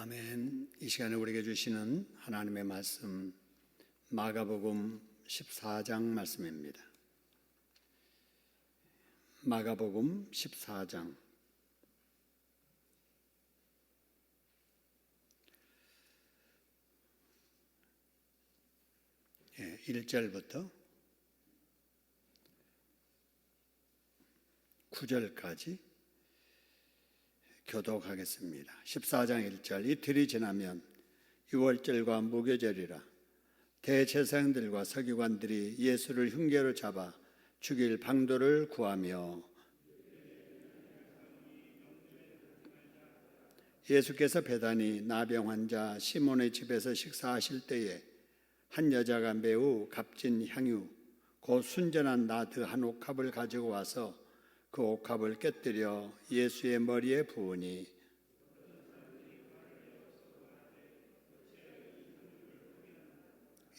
아멘. 이 시간에 우리에게 주시는 하나님의 말씀 마가복음 14장 말씀입니다. 마가복음 14장 1절부터 9절까지 교독하겠습니다. 14장 1절. 이틀이 지나면 유월절과 무교절이라 대제사장들과 서기관들이 예수를 흉계로 잡아 죽일 방도를 구하며 예수께서 베다니 나병 환자 시몬의 집에서 식사하실 때에 한 여자가 매우 값진 향유 곧 순전한 나드 한 옥합을 가지고 와서 그 옥합을 깨뜨려 예수의 머리에 부으니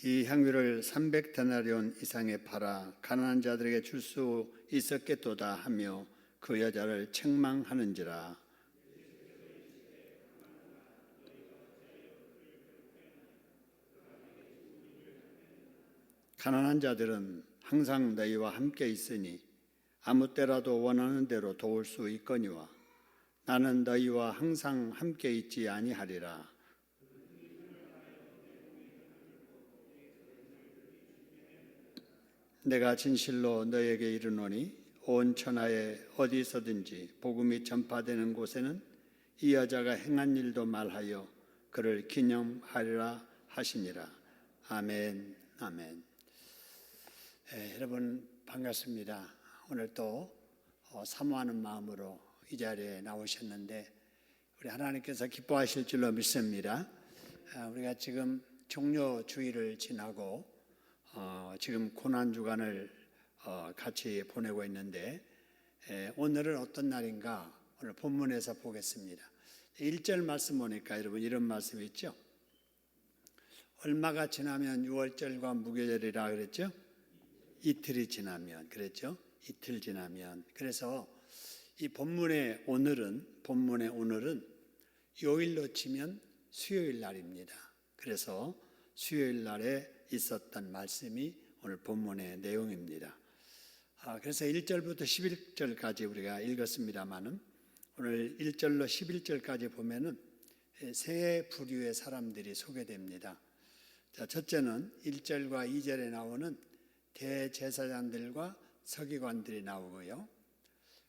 이 향유를 300데나리온 이상에 팔아 가난한 자들에게 줄 수 있었겠도다 하며 그 여자를 책망하는지라. 가난한 자들은 항상 너희와 함께 있으니 아무 때라도 원하는 대로 도울 수 있거니와 나는 너희와 항상 함께 있지 아니하리라. 내가 진실로 너희에게 이르노니 온 천하에 어디서든지 복음이 전파되는 곳에는 이 여자가 행한 일도 말하여 그를 기념하리라 하시니라. 아멘. 아멘. 여러분 반갑습니다. 오늘 또 사모하는 마음으로 이 자리에 나오셨는데 우리 하나님께서 기뻐하실 줄로 믿습니다. 우리가 지금 종려 주일을 지나고 지금 고난주간을 같이 보내고 있는데 오늘은 어떤 날인가 오늘 본문에서 보겠습니다. 1절 말씀 보니까 여러분 이런 말씀이 있죠. 얼마가 지나면 유월절과 무교절이라 그랬죠. 이틀이 지나면 그랬죠. 이틀 지나면. 그래서 이 본문의 오늘은 요일로 치면 수요일 날입니다. 그래서 수요일 날에 있었던 말씀이 오늘 본문의 내용입니다. 그래서 1절부터 11절까지 우리가 읽었습니다만은 오늘 1절로 11절까지 보면은 세 부류의 사람들이 소개됩니다. 자, 첫째는 1절과 2절에 나오는 대제사장들과 서기관들이 나오고요.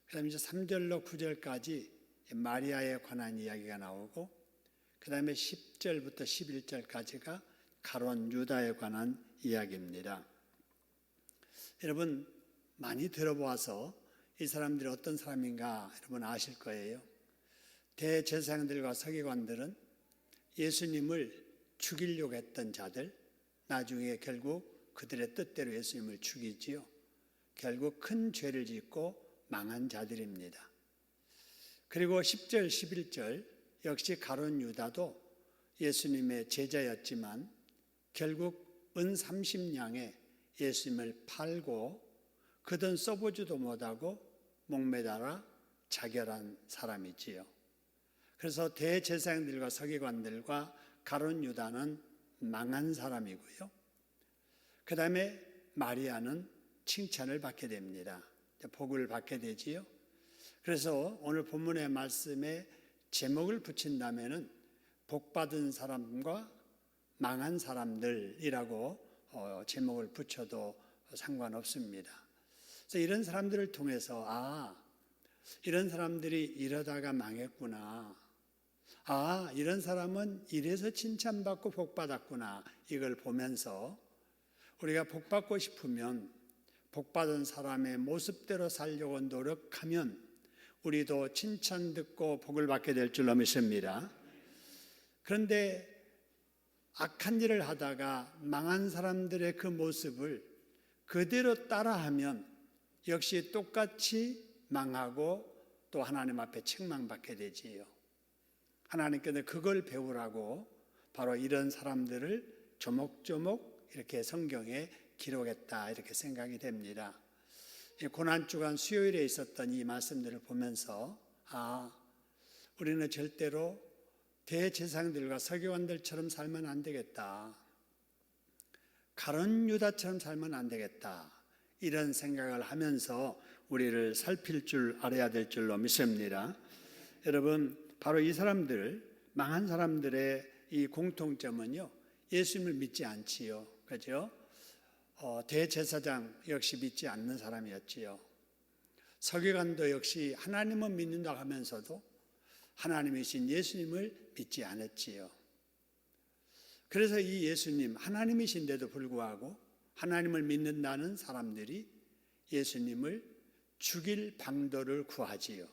그 다음에 이제 3절로 9절까지 마리아에 관한 이야기가 나오고 그 다음에 10절부터 11절까지가 가룟 유다에 관한 이야기입니다. 여러분 많이 들어보아서 이 사람들이 어떤 사람인가 여러분 아실 거예요. 대제사장들과 서기관들은 예수님을 죽이려고 했던 자들, 나중에 결국 그들의 뜻대로 예수님을 죽이지요. 결국 큰 죄를 짓고 망한 자들입니다. 그리고 10절, 11절 역시 가룟 유다도 예수님의 제자였지만 결국 은 30냥에 예수님을 팔고 그 돈 써보지도 못하고 목매달아 자결한 사람이지요. 그래서 대제사장들과 서기관들과 가룟 유다는 망한 사람이고요. 그 다음에 마리아는 칭찬을 받게 됩니다. 복을 받게 되지요. 그래서 오늘 본문의 말씀에 제목을 붙인다면은 복받은 사람과 망한 사람들이라고 제목을 붙여도 상관없습니다. 그래서 이런 사람들을 통해서 이런 사람들이 이러다가 망했구나. 이런 사람은 이래서 칭찬받고 복받았구나. 이걸 보면서 우리가 복받고 싶으면 복받은 사람의 모습대로 살려고 노력하면 우리도 칭찬 듣고 복을 받게 될 줄로 믿습니다. 그런데 악한 일을 하다가 망한 사람들의 그 모습을 그대로 따라하면 역시 똑같이 망하고 또 하나님 앞에 책망받게 되지요. 하나님께서 그걸 배우라고 바로 이런 사람들을 조목조목 이렇게 성경에 기록했다 이렇게 생각이 됩니다. 고난주간 수요일에 있었던 이 말씀들을 보면서 우리는 절대로 대제사장들과 서기관들처럼 살면 안 되겠다. 가룟 유다처럼 살면 안 되겠다. 이런 생각을 하면서 우리를 살필 줄 알아야 될 줄로 믿습니다. 여러분, 바로 이 사람들, 망한 사람들의 이 공통점은요, 예수님을 믿지 않지요. 그죠? 대제사장 역시 믿지 않는 사람이었지요. 서기관도 역시 하나님은 믿는다고 하면서도 하나님이신 예수님을 믿지 않았지요. 그래서 이 예수님, 하나님이신데도 불구하고 하나님을 믿는다는 사람들이 예수님을 죽일 방도를 구하지요.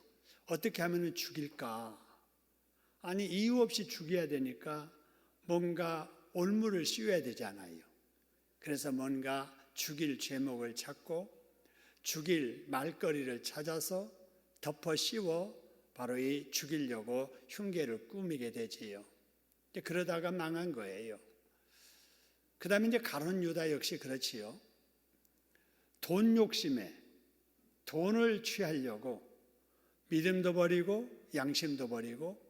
어떻게 하면 죽일까? 아니, 이유 없이 죽여야 되니까 뭔가 올무를 씌워야 되잖아요. 그래서 뭔가 죽일 제목을 찾고 죽일 말거리를 찾아서 덮어 씌워 바로 이 죽이려고 흉계를 꾸미게 되지요. 그러다가 망한 거예요. 그 다음에 이제 가룟 유다 역시 그렇지요. 돈 욕심에 돈을 취하려고 믿음도 버리고 양심도 버리고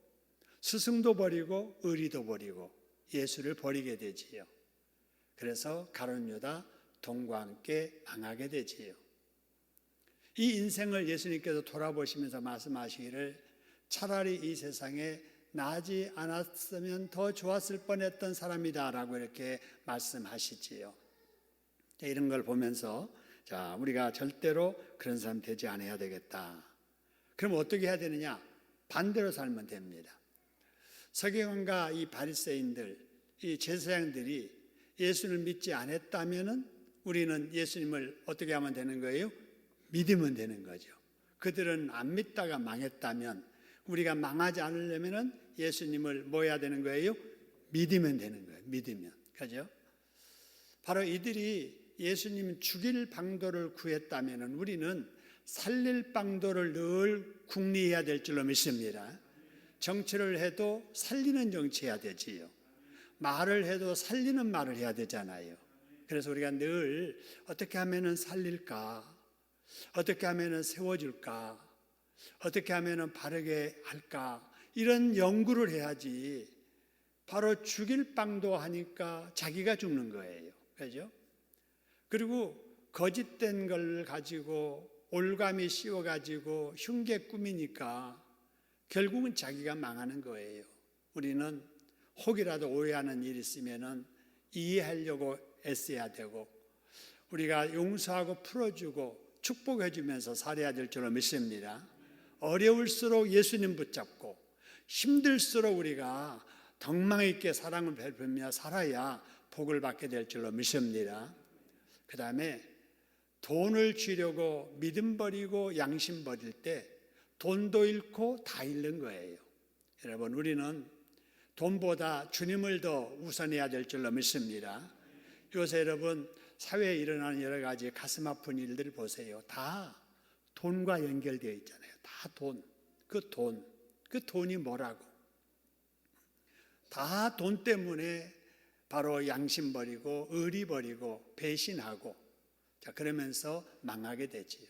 스승도 버리고 의리도 버리고 예수를 버리게 되지요. 그래서 가룟 유다 돈과 함께 망하게 되지요. 이 인생을 예수님께서 돌아보시면서 말씀하시기를 차라리 이 세상에 나지 않았으면 더 좋았을 뻔했던 사람이다 라고 이렇게 말씀하시지요. 이런 걸 보면서 우리가 절대로 그런 사람 되지 않아야 되겠다. 그럼 어떻게 해야 되느냐? 반대로 살면 됩니다. 서기관과 이 바리새인들, 이 제사장들이 예수를 믿지 않았다면은 우리는 예수님을 어떻게 하면 되는 거예요? 믿으면 되는 거죠. 그들은 안 믿다가 망했다면 우리가 망하지 않으려면은 예수님을 뭐 해야 되는 거예요? 믿으면 되는 거예요. 믿으면. 그죠? 바로 이들이 예수님 죽일 방도를 구했다면은 우리는 살릴 방도를 늘 궁리해야 될 줄로 믿습니다. 정치를 해도 살리는 정치해야 되지요. 말을 해도 살리는 말을 해야 되잖아요. 그래서 우리가 늘 어떻게 하면은 살릴까? 어떻게 하면은 세워줄까? 어떻게 하면은 바르게 할까? 이런 연구를 해야지. 바로 죽일 방도 하니까 자기가 죽는 거예요. 그죠? 그리고 거짓된 걸 가지고 올감이 씌워가지고 흉계 꾸미니까 결국은 자기가 망하는 거예요. 우리는 혹이라도 오해하는 일이 있으면은 이해하려고 애써야 되고 우리가 용서하고 풀어주고 축복해주면서 살아야 될 줄로 믿습니다. 어려울수록 예수님 붙잡고 힘들수록 우리가 덕망 있게 사랑을 베풀며 살아야 복을 받게 될 줄로 믿습니다. 그 다음에 돈을 쥐려고 믿음 버리고 양심 버릴 때 돈도 잃고 다 잃는 거예요. 여러분, 우리는 돈보다 주님을 더 우선해야 될 줄로 믿습니다. 요새 여러분 사회에 일어나는 여러 가지 가슴 아픈 일들 보세요. 다 돈과 연결되어 있잖아요. 다 돈. 그 돈이 뭐라고? 다 돈 때문에 바로 양심 버리고 의리 버리고 배신하고 그러면서 망하게 되지요.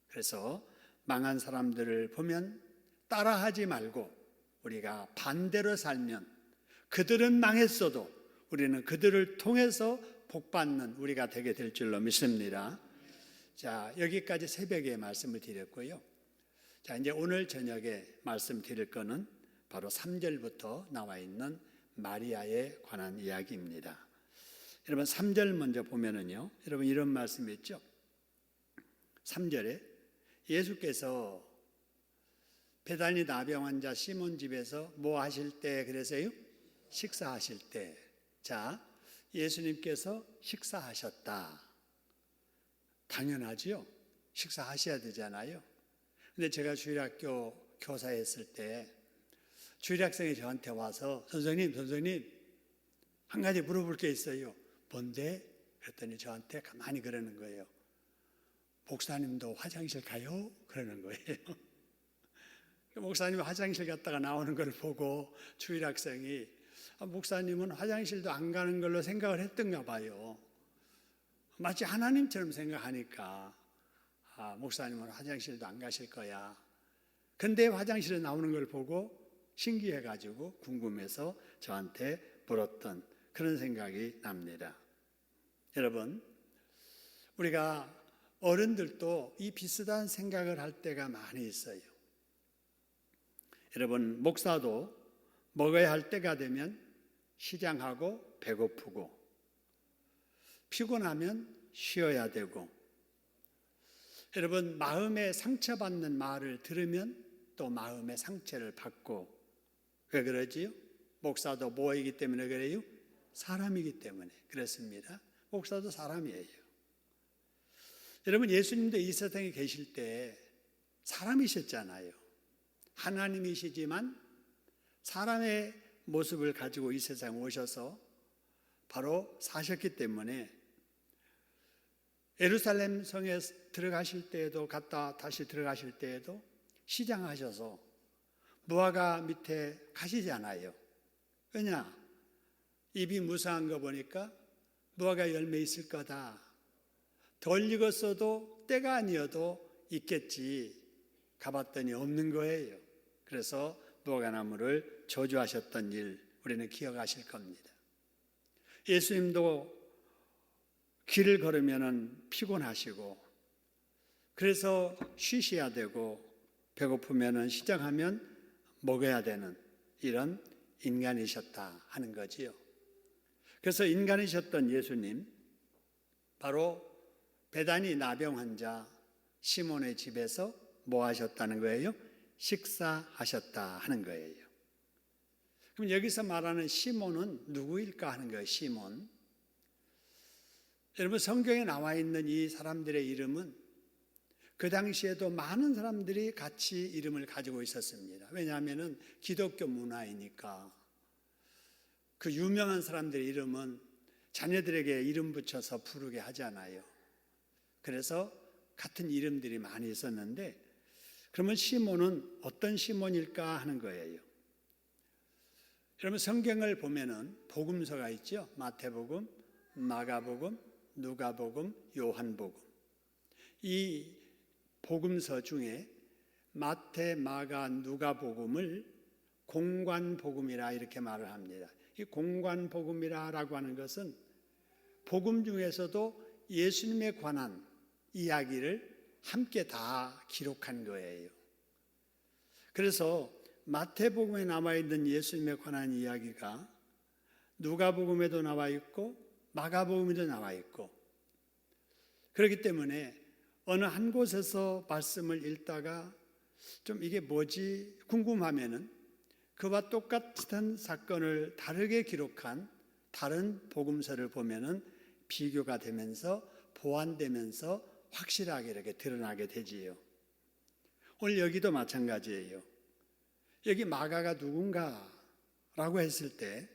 그래서 망한 사람들을 보면 따라하지 말고 우리가 반대로 살면 그들은 망했어도 우리는 그들을 통해서 복받는 우리가 되게 될 줄로 믿습니다. 여기까지 새벽에 말씀을 드렸고요. 이제 오늘 저녁에 말씀드릴 거는 바로 3절부터 나와 있는 마리아에 관한 이야기입니다. 여러분 3절 먼저 보면은요. 여러분 이런 말씀이 있죠. 3절에 예수께서 베다니 나병 환자 시몬 집에서 뭐 하실 때 그래서요? 식사하실 때. 예수님께서 식사하셨다. 당연하지요. 식사하셔야 되잖아요. 근데 제가 주일학교 교사했을 때 주일학생이 저한테 와서 선생님 한 가지 물어볼 게 있어요. 뭔데? 그랬더니 저한테 가만히 그러는 거예요. 목사님도 화장실 가요? 그러는 거예요. 목사님 화장실 갔다가 나오는 걸 보고 주일학생이 목사님은 화장실도 안 가는 걸로 생각을 했던가 봐요. 마치 하나님처럼 생각하니까 목사님은 화장실도 안 가실 거야. 근데 화장실에 나오는 걸 보고 신기해가지고 궁금해서 저한테 물었던 그런 생각이 납니다. 여러분, 우리가 어른들도 이 비슷한 생각을 할 때가 많이 있어요. 여러분, 목사도 먹어야 할 때가 되면 시장하고 배고프고, 피곤하면 쉬어야 되고, 여러분, 마음에 상처받는 말을 들으면 또 마음의 상처를 받고, 왜 그러지요? 목사도 뭐이기 때문에 그래요? 사람이기 때문에 그렇습니다. 목사도 사람이에요. 여러분, 예수님도 이 세상에 계실 때 사람이셨잖아요. 하나님이시지만 사람의 모습을 가지고 이 세상에 오셔서 바로 사셨기 때문에 예루살렘 성에 들어가실 때에도 갔다 다시 들어가실 때에도 시장하셔서 무화과 밑에 가시잖아요. 왜냐? 입이 무성한 거 보니까 무화과 열매 있을 거다. 덜 익었어도 때가 아니어도 있겠지. 가봤더니 없는 거예요. 그래서 무화과나무를 저주하셨던 일 우리는 기억하실 겁니다. 예수님도 길을 걸으면 피곤하시고 그래서 쉬셔야 되고 배고프면 시장하면 먹어야 되는 이런 인간이셨다 하는 거지요. 그래서 인간이셨던 예수님, 바로 베다니 나병 환자 시몬의 집에서 뭐 하셨다는 거예요? 식사하셨다 하는 거예요. 그럼 여기서 말하는 시몬은 누구일까 하는 거예요. 시몬. 여러분, 성경에 나와 있는 이 사람들의 이름은 그 당시에도 많은 사람들이 같이 이름을 가지고 있었습니다. 왜냐하면 기독교 문화이니까 그 유명한 사람들의 이름은 자녀들에게 이름 붙여서 부르게 하잖아요. 그래서 같은 이름들이 많이 있었는데 그러면 시몬은 어떤 시몬일까 하는 거예요. 여러분, 성경을 보면은 복음서가 있죠. 마태복음, 마가복음, 누가복음, 요한복음. 이 복음서 중에 마태, 마가, 누가복음을 공관복음이라 이렇게 말을 합니다. 이 공관복음이라고 하는 것은 복음 중에서도 예수님에 관한 이야기를 함께 다 기록한 거예요. 그래서 마태복음에 나와 있는 예수님에 관한 이야기가 누가복음에도 나와 있고 마가복음에도 나와 있고, 그렇기 때문에 어느 한 곳에서 말씀을 읽다가 좀 이게 뭐지 궁금하면은 그와 똑같은 사건을 다르게 기록한 다른 복음서를 보면은 비교가 되면서 보완되면서 확실하게 이렇게 드러나게 되지요. 오늘 여기도 마찬가지예요. 여기 마가가 누군가라고 했을 때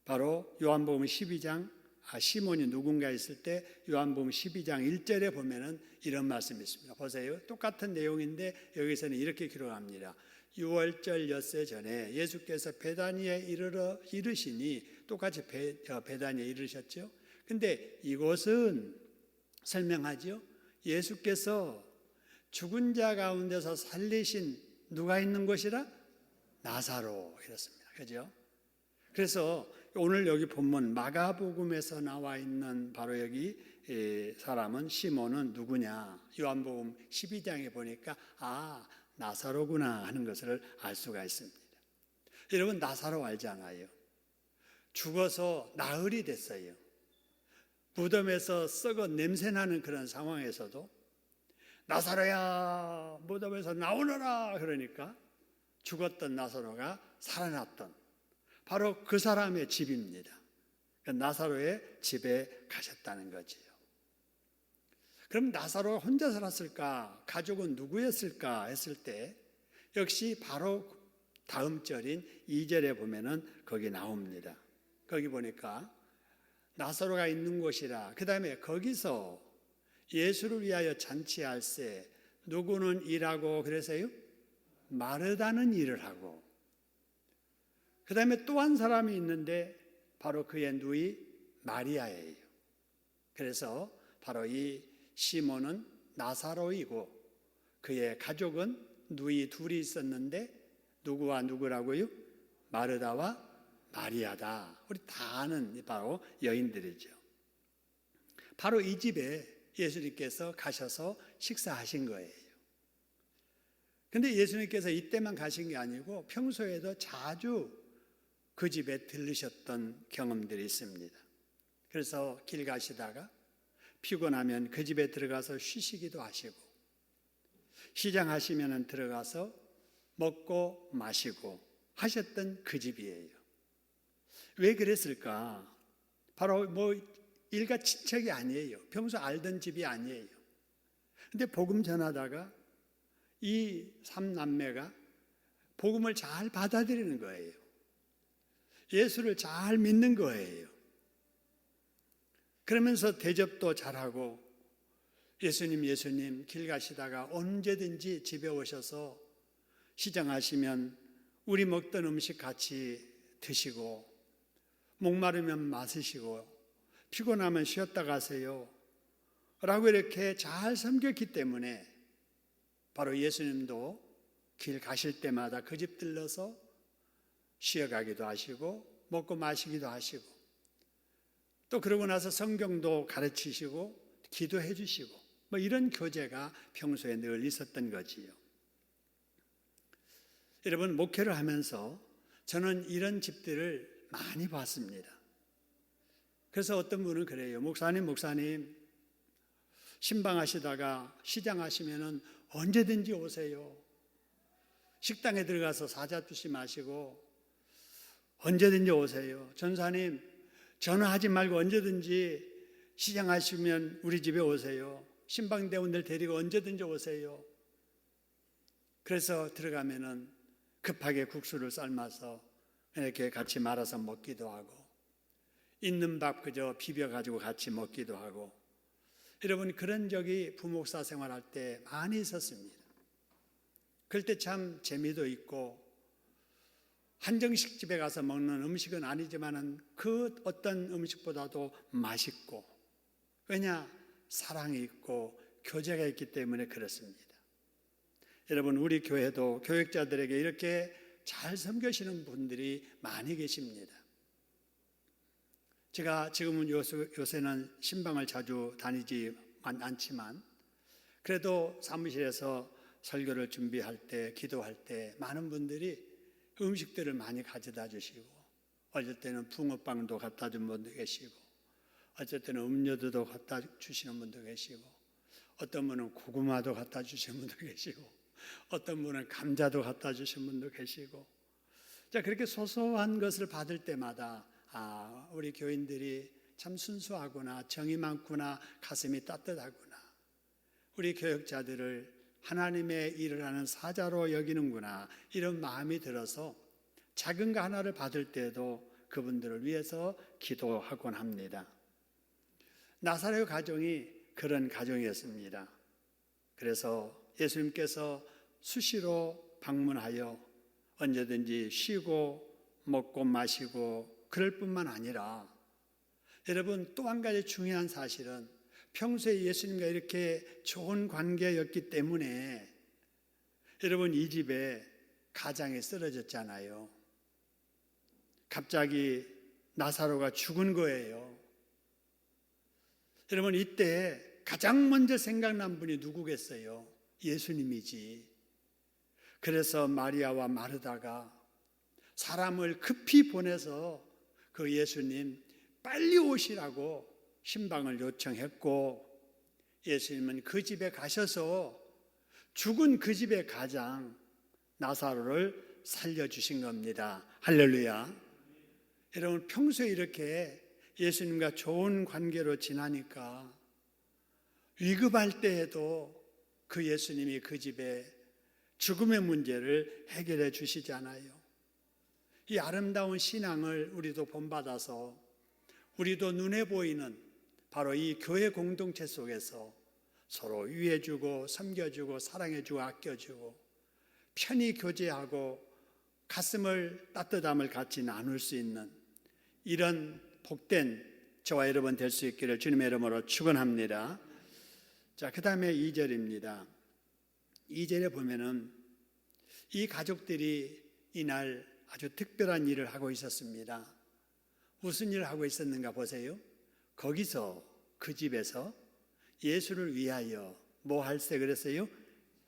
바로 요한복음 12장 시몬이 누군가 했을 때 요한복음 12장 1절에 보면은 이런 말씀이 있습니다. 보세요. 똑같은 내용인데 여기서는 이렇게 기록합니다. 6월절 엿새 전에 예수께서 베다니에 이르시니 똑같이 베다니에 이르셨죠. 근데 이곳은 설명하죠. 예수께서 죽은 자 가운데서 살리신 누가 있는 곳이라? 나사로 이렇습니다. 그죠? 그래서 오늘 여기 본문 마가복음에서 나와 있는 바로 여기 사람은 시몬은 누구냐? 요한복음 12장에 보니까 나사로구나 하는 것을 알 수가 있습니다. 여러분, 나사로 알잖아요. 죽어서 나흘이 됐어요. 무덤에서 썩어 냄새나는 그런 상황에서도 나사로야 무덤에서 나오너라 그러니까 죽었던 나사로가 살아났던 바로 그 사람의 집입니다. 나사로의 집에 가셨다는 거지요. 그럼 나사로가 혼자 살았을까? 가족은 누구였을까? 했을 때 역시 바로 다음 절인 2절에 보면은 거기 나옵니다. 거기 보니까 나사로가 있는 곳이라, 그 다음에 거기서 예수를 위하여 잔치할세 누구는 일하고 그래서요? 마르다는 일을 하고, 그 다음에 또 한 사람이 있는데 바로 그의 누이 마리아예요. 그래서 바로 이 시몬은 나사로이고 그의 가족은 누이 둘이 있었는데 누구와 누구라고요? 마르다와 마리아다. 우리 다 아는 바로 여인들이죠. 바로 이 집에 예수님께서 가셔서 식사하신 거예요. 근데 예수님께서 이때만 가신 게 아니고 평소에도 자주 그 집에 들르셨던 경험들이 있습니다. 그래서 길 가시다가 피곤하면 그 집에 들어가서 쉬시기도 하시고, 시장 하시면 들어가서 먹고 마시고 하셨던 그 집이에요. 왜 그랬을까? 바로 일가 친척이 아니에요. 평소 알던 집이 아니에요. 근데 복음 전하다가 이 삼남매가 복음을 잘 받아들이는 거예요. 예수를 잘 믿는 거예요. 그러면서 대접도 잘하고, 예수님 길 가시다가 언제든지 집에 오셔서 시장하시면 우리 먹던 음식 같이 드시고, 목마르면 마시시고, 피곤하면 쉬었다 가세요 라고 이렇게 잘 섬겼기 때문에 바로 예수님도 길 가실 때마다 그 집 들러서 쉬어가기도 하시고 먹고 마시기도 하시고, 또 그러고 나서 성경도 가르치시고 기도해 주시고 이런 교제가 평소에 늘 있었던 거지요. 여러분, 목회를 하면서 저는 이런 집들을 많이 봤습니다. 그래서 어떤 분은 그래요. 목사님 신방하시다가 시장하시면 언제든지 오세요. 식당에 들어가서 사자두시 마시고 언제든지 오세요. 전사님 전화하지 말고 언제든지 시장하시면 우리 집에 오세요. 신방대원들 데리고 언제든지 오세요. 그래서 들어가면은 급하게 국수를 삶아서 이렇게 같이 말아서 먹기도 하고, 있는 밥 그저 비벼가지고 같이 먹기도 하고. 여러분, 그런 적이 부목사 생활할 때 많이 있었습니다. 그럴 때 참 재미도 있고, 한정식 집에 가서 먹는 음식은 아니지만은 그 어떤 음식보다도 맛있고, 왜냐? 사랑이 있고 교제가 있기 때문에 그렇습니다. 여러분, 우리 교회도 교육자들에게 이렇게 잘 섬기시는 분들이 많이 계십니다. 제가 지금은 요새는 신방을 자주 다니지 않지만, 그래도 사무실에서 설교를 준비할 때, 기도할 때 많은 분들이 음식들을 많이 가져다 주시고, 어쩔 때는 붕어빵도 갖다 준 분도 계시고, 어쩔 때는 음료도 갖다 주시는 분도 계시고, 어떤 분은 고구마도 갖다 주시는 분도 계시고, 어떤 분은 감자도 갖다 주시는 분도 계시고. 자, 그렇게 소소한 것을 받을 때마다 우리 교인들이 참 순수하구나, 정이 많구나, 가슴이 따뜻하구나, 우리 교역자들을 하나님의 일을 하는 사자로 여기는구나, 이런 마음이 들어서 작은 거 하나를 받을 때도 그분들을 위해서 기도하곤 합니다. 나사렛 가정이 그런 가정이었습니다. 그래서 예수님께서 수시로 방문하여 언제든지 쉬고 먹고 마시고 그럴 뿐만 아니라, 여러분, 또 한 가지 중요한 사실은 평소에 예수님과 이렇게 좋은 관계였기 때문에 여러분, 이 집에 가장이 쓰러졌잖아요. 갑자기 나사로가 죽은 거예요. 여러분, 이때 가장 먼저 생각난 분이 누구겠어요? 예수님이지. 그래서 마리아와 마르다가 사람을 급히 보내서 그 예수님 빨리 오시라고 신방을 요청했고, 예수님은 그 집에 가셔서 죽은 그 집의 가장 나사로를 살려주신 겁니다. 할렐루야. 여러분, 평소에 이렇게 예수님과 좋은 관계로 지나니까 위급할 때에도 그 예수님이 그 집에 죽음의 문제를 해결해 주시잖아요. 이 아름다운 신앙을 우리도 본받아서 우리도 눈에 보이는 바로 이 교회 공동체 속에서 서로 위해주고 섬겨주고 사랑해주고 아껴주고 편히 교제하고 가슴을 따뜻함을 같이 나눌 수 있는 이런 복된 저와 여러분 될 수 있기를 주님의 이름으로 축원합니다. 자, 그 다음에 2절입니다. 2절에 보면은 이 가족들이 이날 아주 특별한 일을 하고 있었습니다. 무슨 일을 하고 있었는가 보세요. 거기서 그 집에서 예수를 위하여 뭐 할세 그랬어요?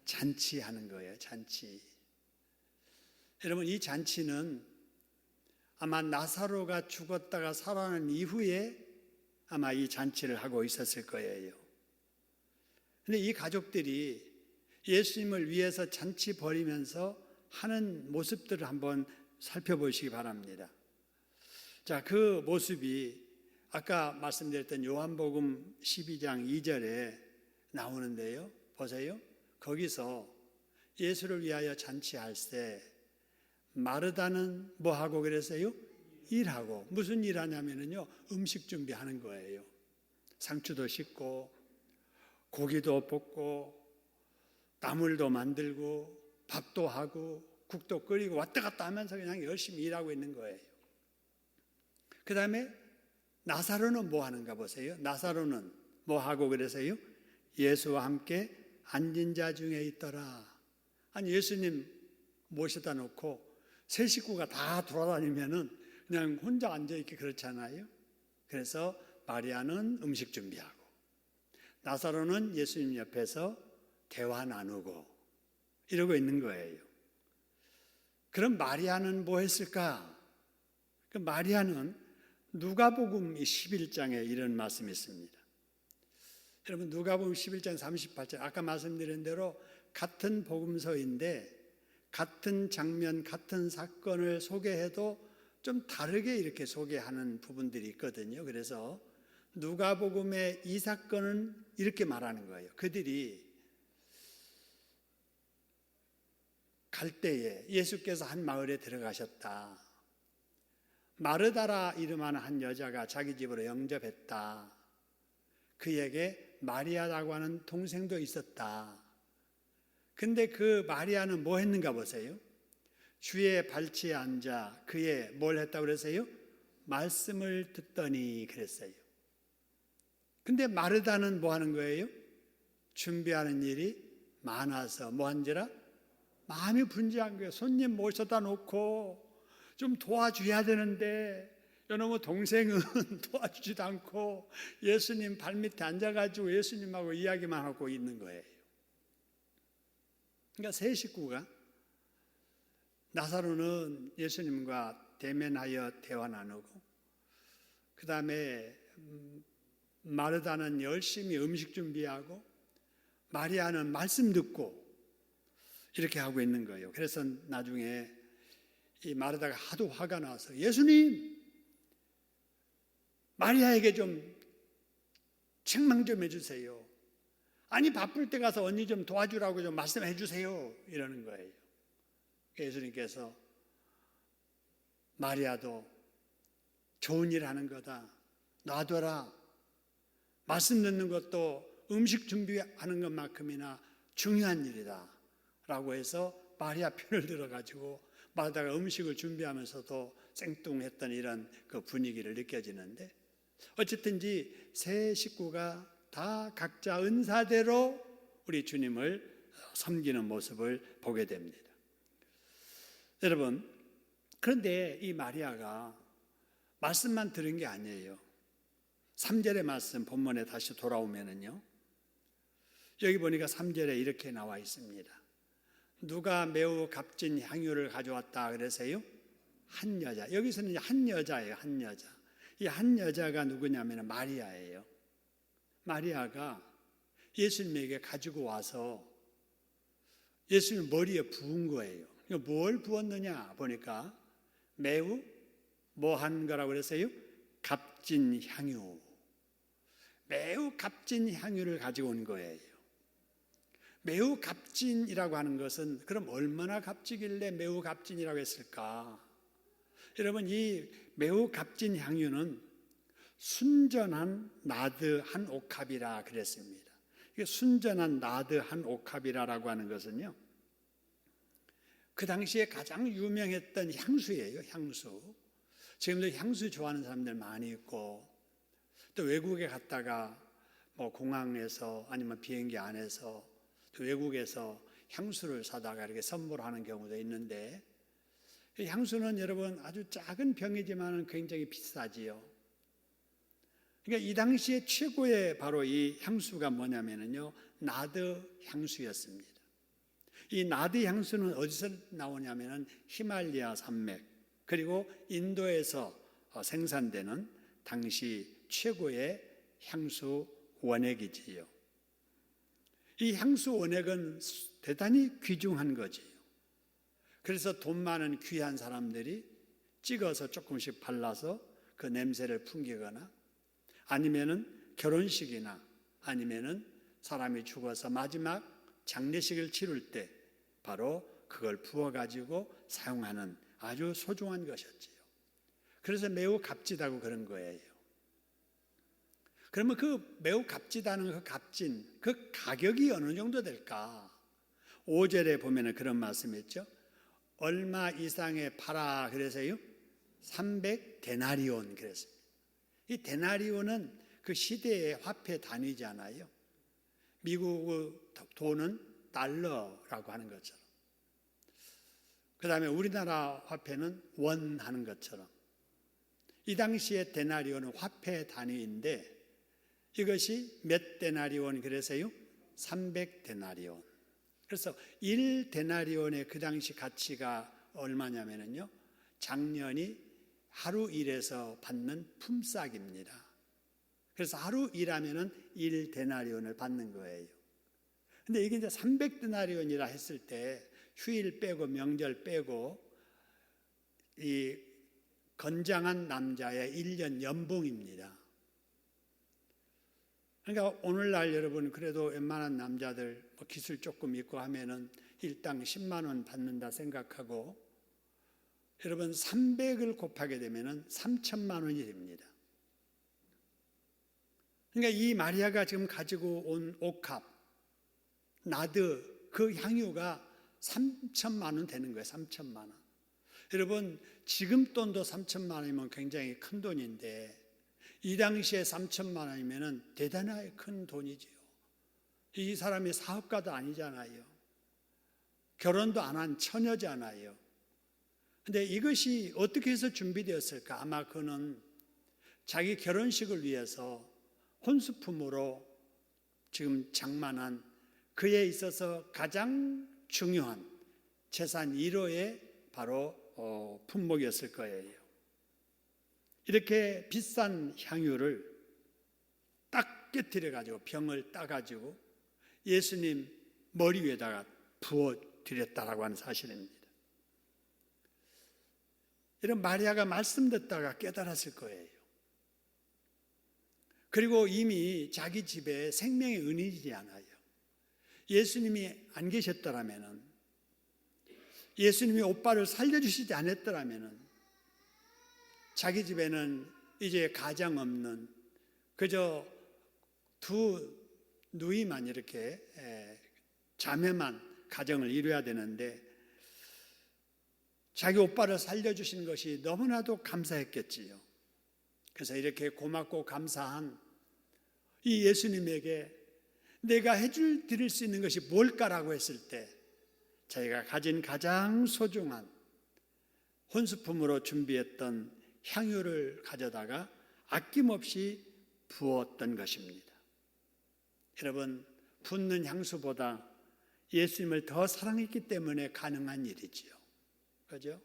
잔치하는 거예요. 잔치. 여러분, 이 잔치는 아마 나사로가 죽었다가 살아난 이후에 아마 이 잔치를 하고 있었을 거예요. 근데 이 가족들이 예수님을 위해서 잔치 벌이면서 하는 모습들을 한번 살펴보시기 바랍니다. 자, 그 모습이 아까 말씀드렸던 요한복음 12장 2절에 나오는데요. 보세요. 거기서 예수를 위하여 잔치할 때 마르다는 뭐 하고 그랬어요? 일하고. 무슨 일 하냐면요, 음식 준비하는 거예요. 상추도 씻고 고기도 볶고 나물도 만들고 밥도 하고 국도 끓이고 왔다 갔다 하면서 그냥 열심히 일하고 있는 거예요. 그 다음에 나사로는 뭐 하는가 보세요. 나사로는 뭐 하고 그래서요? 예수와 함께 앉은 자 중에 있더라. 아니, 예수님 모셔다 놓고 세 식구가 다 돌아다니면은 그냥 혼자 앉아있기 그렇잖아요. 그래서 마리아는 음식 준비하고 나사로는 예수님 옆에서 대화 나누고 이러고 있는 거예요. 그럼 마리아는 뭐 했을까? 그 마리아는 누가복음 11장에 이런 말씀이 있습니다. 여러분, 누가복음 11장 38절, 아까 말씀드린 대로 같은 복음서인데 같은 장면, 같은 사건을 소개해도 좀 다르게 이렇게 소개하는 부분들이 있거든요. 그래서 누가복음의 이 사건은 이렇게 말하는 거예요. 그들이 갈 때에 예수께서 한 마을에 들어가셨다. 마르다라 이름하는 한 여자가 자기 집으로 영접했다. 그에게 마리아라고 하는 동생도 있었다. 근데 그 마리아는 뭐 했는가 보세요. 주의 발치에 앉아 그의 뭘 했다고 그랬어요? 말씀을 듣더니 그랬어요. 근데 마르다는 뭐 하는 거예요? 준비하는 일이 많아서 뭐 한지라? 마음이 분주한 거예요. 손님 모셔다 놓고 좀 도와줘야 되는데 여러분, 동생은 도와주지도 않고 예수님 발밑에 앉아가지고 예수님하고 이야기만 하고 있는 거예요. 그러니까 세 식구가 나사로는 예수님과 대면하여 대화 나누고, 그 다음에 마르다는 열심히 음식 준비하고, 마리아는 말씀 듣고 이렇게 하고 있는 거예요. 그래서 나중에 이 마르다가 하도 화가 나서 예수님, 마리아에게 좀 책망 좀 해주세요. 아니, 바쁠 때 가서 언니 좀 도와주라고 좀 말씀해 주세요. 이러는 거예요. 예수님께서 마리아도 좋은 일 하는 거다. 놔둬라. 말씀 듣는 것도 음식 준비하는 것만큼이나 중요한 일이다. 라고 해서 마리아 편을 들어가지고 마르다가 음식을 준비하면서도 생뚱했던 이런 그 분위기를 느껴지는데, 어쨌든지 세 식구가 다 각자 은사대로 우리 주님을 섬기는 모습을 보게 됩니다. 여러분, 그런데 이 마리아가 말씀만 들은 게 아니에요. 3절의 말씀 본문에 다시 돌아오면은요, 여기 보니까 3절에 이렇게 나와 있습니다. 누가 매우 값진 향유를 가져왔다 그래서요? 한 여자. 여기서는 한 여자예요. 한 여자. 이 한 여자가 누구냐면 마리아예요. 마리아가 예수님에게 가지고 와서 예수님 머리에 부은 거예요. 뭘 부었느냐 보니까 매우 뭐 한 거라고 그랬어요? 값진 향유. 매우 값진 향유를 가지고 온 거예요. 매우 값진이라고 하는 것은 그럼 얼마나 값지길래 매우 값진이라고 했을까? 여러분, 이 매우 값진 향유는 순전한 나드 한 옥합이라 그랬습니다. 이게 순전한 나드 한 옥합이라고 하는 것은요, 그 당시에 가장 유명했던 향수예요. 향수. 지금도 향수 좋아하는 사람들 많이 있고, 또 외국에 갔다가 뭐 공항에서 아니면 비행기 안에서 또 외국에서 향수를 사다가 이렇게 선물하는 경우도 있는데, 이 향수는 여러분 아주 작은 병이지만 굉장히 비싸지요. 그러니까 이 당시에 최고의 바로 이 향수가 뭐냐면요, 나드 향수였습니다. 이 나드 향수는 어디서 나오냐면은 히말라야 산맥, 그리고 인도에서 생산되는 당시 최고의 향수 원액이지요. 이 향수 원액은 대단히 귀중한 거지요. 그래서 돈 많은 귀한 사람들이 찍어서 조금씩 발라서 그 냄새를 풍기거나, 아니면은 결혼식이나 아니면은 사람이 죽어서 마지막 장례식을 치를 때 바로 그걸 부어가지고 사용하는 아주 소중한 것이었지요. 그래서 매우 값지다고 그런 거예요. 그러면 그 매우 값지다는 그 값진 그 가격이 어느 정도 될까? 5절에 보면은 그런 말씀이 있죠. 얼마 이상에 팔아 그래서요? 300데나리온 그랬습니다. 이 데나리온은 그 시대의 화폐 단위잖아요. 미국 돈은 달러라고 하는 것처럼, 그 다음에 우리나라 화폐는 원 하는 것처럼, 이 당시에 데나리온은 화폐 단위인데 이것이 몇 데나리온 그래서요? 300데나리온. 그래서 1데나리온의 그 당시 가치가 얼마냐면요, 작년이 하루 일해서 받는 품삯입니다. 그래서 하루 일하면은 1데나리온을 받는 거예요. 근데 이게 이제 300데나리온이라 했을 때 휴일 빼고 명절 빼고 이 건장한 남자의 1년 연봉입니다. 그러니까 오늘날 여러분 그래도 웬만한 남자들 기술 조금 있고 하면은 일당 10만 원 받는다 생각하고, 여러분 300을 곱하게 되면은 3천만 원이 됩니다. 그러니까 이 마리아가 지금 가지고 온 옥합, 나드 그 향유가 3천만 원 되는 거예요. 3천만 원. 여러분 지금 돈도 3천만 원이면 굉장히 큰 돈인데 이 당시에 3천만 원이면 대단하게 큰 돈이지요. 이 사람이 사업가도 아니잖아요. 결혼도 안 한 처녀잖아요. 근데 이것이 어떻게 해서 준비되었을까? 아마 그는 자기 결혼식을 위해서 혼수품으로 지금 장만한 그에 있어서 가장 중요한 재산 1호의 바로 품목이었을 거예요. 이렇게 비싼 향유를 딱 깨뜨려가지고 병을 따가지고 예수님 머리 위에다가 부어드렸다라고 하는 사실입니다. 이런 마리아가 말씀 듣다가 깨달았을 거예요. 그리고 이미 자기 집에 생명의 은인이지 않아요. 예수님이 안 계셨더라면, 예수님이 오빠를 살려주시지 않았더라면 자기 집에는 이제 가장 없는 그저 두 누이만 이렇게 자매만 가정을 이루어야 되는데 자기 오빠를 살려주신 것이 너무나도 감사했겠지요. 그래서 이렇게 고맙고 감사한 이 예수님에게 내가 드릴 수 있는 것이 뭘까라고 했을 때 자기가 가진 가장 소중한 혼수품으로 준비했던 향유를 가져다가 아낌없이 부었던 것입니다. 여러분, 붓는 향수보다 예수님을 더 사랑했기 때문에 가능한 일이지요. 그죠?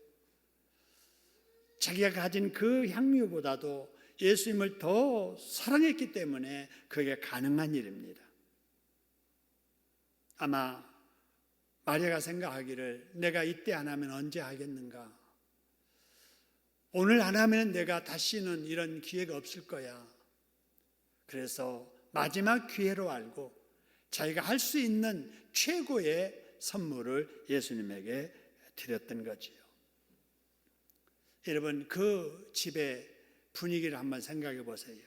자기가 가진 그 향유보다도 예수님을 더 사랑했기 때문에 그게 가능한 일입니다. 아마 마리아가 생각하기를 내가 이때 안 하면 언제 하겠는가? 오늘 안 하면 내가 다시는 이런 기회가 없을 거야. 그래서 마지막 기회로 알고 자기가 할 수 있는 최고의 선물을 예수님에게 드렸던 거지요. 여러분, 그 집의 분위기를 한번 생각해 보세요.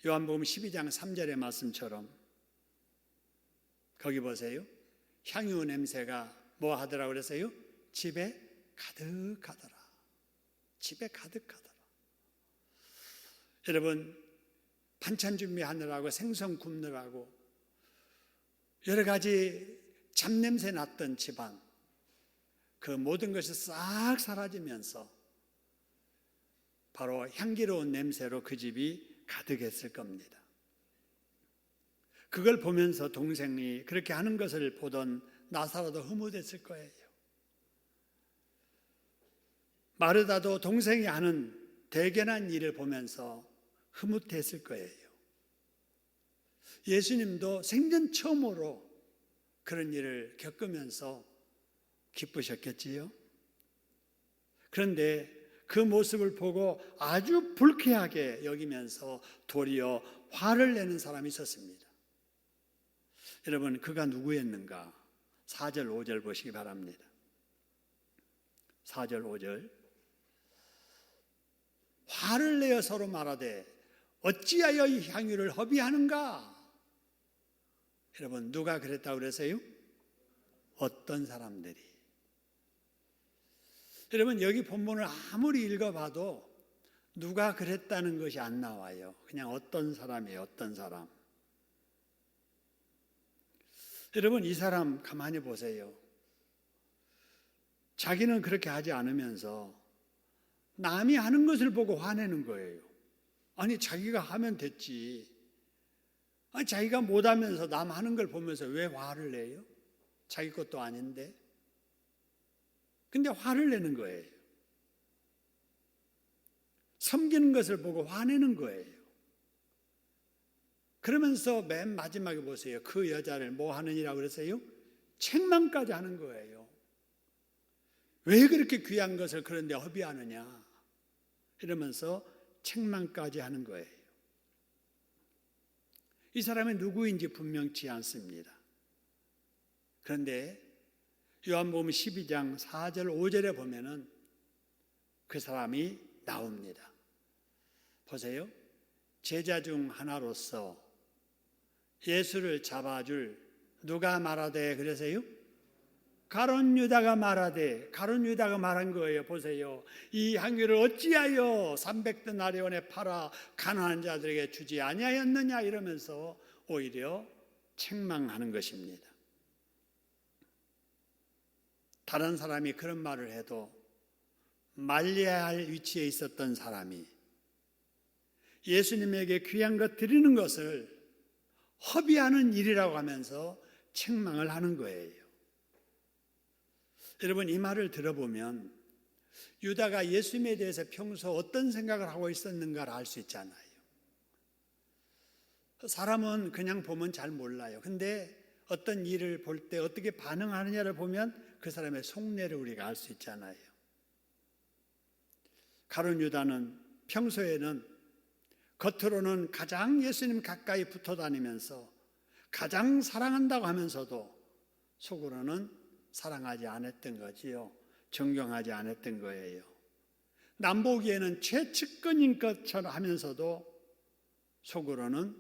요한복음 12장 3절의 말씀처럼 거기 보세요. 향유 냄새가 뭐 하더라 그랬어요? 집에 가득하더라. 집에 가득하더라. 여러분, 반찬 준비하느라고 생선 굽느라고 여러 가지 잡냄새 났던 집안, 그 모든 것이 싹 사라지면서 바로 향기로운 냄새로 그 집이 가득했을 겁니다. 그걸 보면서 동생이 그렇게 하는 것을 보던 나사로도 흐뭇했을 거예요. 마르다도 동생이 하는 대견한 일을 보면서 흐뭇했을 거예요. 예수님도 생전 처음으로 그런 일을 겪으면서 기쁘셨겠지요. 그런데 그 모습을 보고 아주 불쾌하게 여기면서 도리어 화를 내는 사람이 있었습니다. 여러분, 그가 누구였는가? 4절 5절 보시기 바랍니다. 4절 5절. 화를 내어 서로 말하되 어찌하여 이 향유를 허비하는가? 여러분, 누가 그랬다고 그러세요? 어떤 사람들이. 여러분, 여기 본문을 아무리 읽어봐도 누가 그랬다는 것이 안 나와요. 그냥 어떤 사람이에요, 어떤 사람. 여러분, 이 사람 가만히 보세요. 자기는 그렇게 하지 않으면서 남이 하는 것을 보고 화내는 거예요. 아니, 자기가 하면 됐지. 아니, 자기가 못하면서 남 하는 걸 보면서 왜 화를 내요? 자기 것도 아닌데. 근데 화를 내는 거예요. 섬기는 것을 보고 화내는 거예요. 그러면서 맨 마지막에 보세요. 그 여자를 뭐 하느니라고 그랬어요? 책망까지 하는 거예요. 왜 그렇게 귀한 것을 그런데 허비하느냐? 이러면서 책망까지 하는 거예요. 이 사람이 누구인지 분명치 않습니다. 그런데 요한복음 12장 4절 5절에 보면은 그 사람이 나옵니다. 보세요. 제자 중 하나로서 예수를 잡아줄 누가 말하되 그러세요? 가룟 유다가 말하되, 가룟 유다가 말한 거예요. 보세요. 이 향유를 어찌하여 300데나리온에 팔아 가난한 자들에게 주지 아니하였느냐 이러면서 오히려 책망하는 것입니다. 다른 사람이 그런 말을 해도 말려야 할 위치에 있었던 사람이 예수님에게 귀한 것 드리는 것을 허비하는 일이라고 하면서 책망을 하는 거예요. 여러분, 이 말을 들어보면 유다가 예수님에 대해서 평소 어떤 생각을 하고 있었는가를 알 수 있잖아요. 사람은 그냥 보면 잘 몰라요. 근데 어떤 일을 볼 때 어떻게 반응하느냐를 보면 그 사람의 속내를 우리가 알 수 있잖아요. 가룟 유다는 평소에는 겉으로는 가장 예수님 가까이 붙어 다니면서 가장 사랑한다고 하면서도 속으로는 사랑하지 않았던 거지요. 존경하지 않았던 거예요. 남 보기에는 최측근인 것처럼 하면서도 속으로는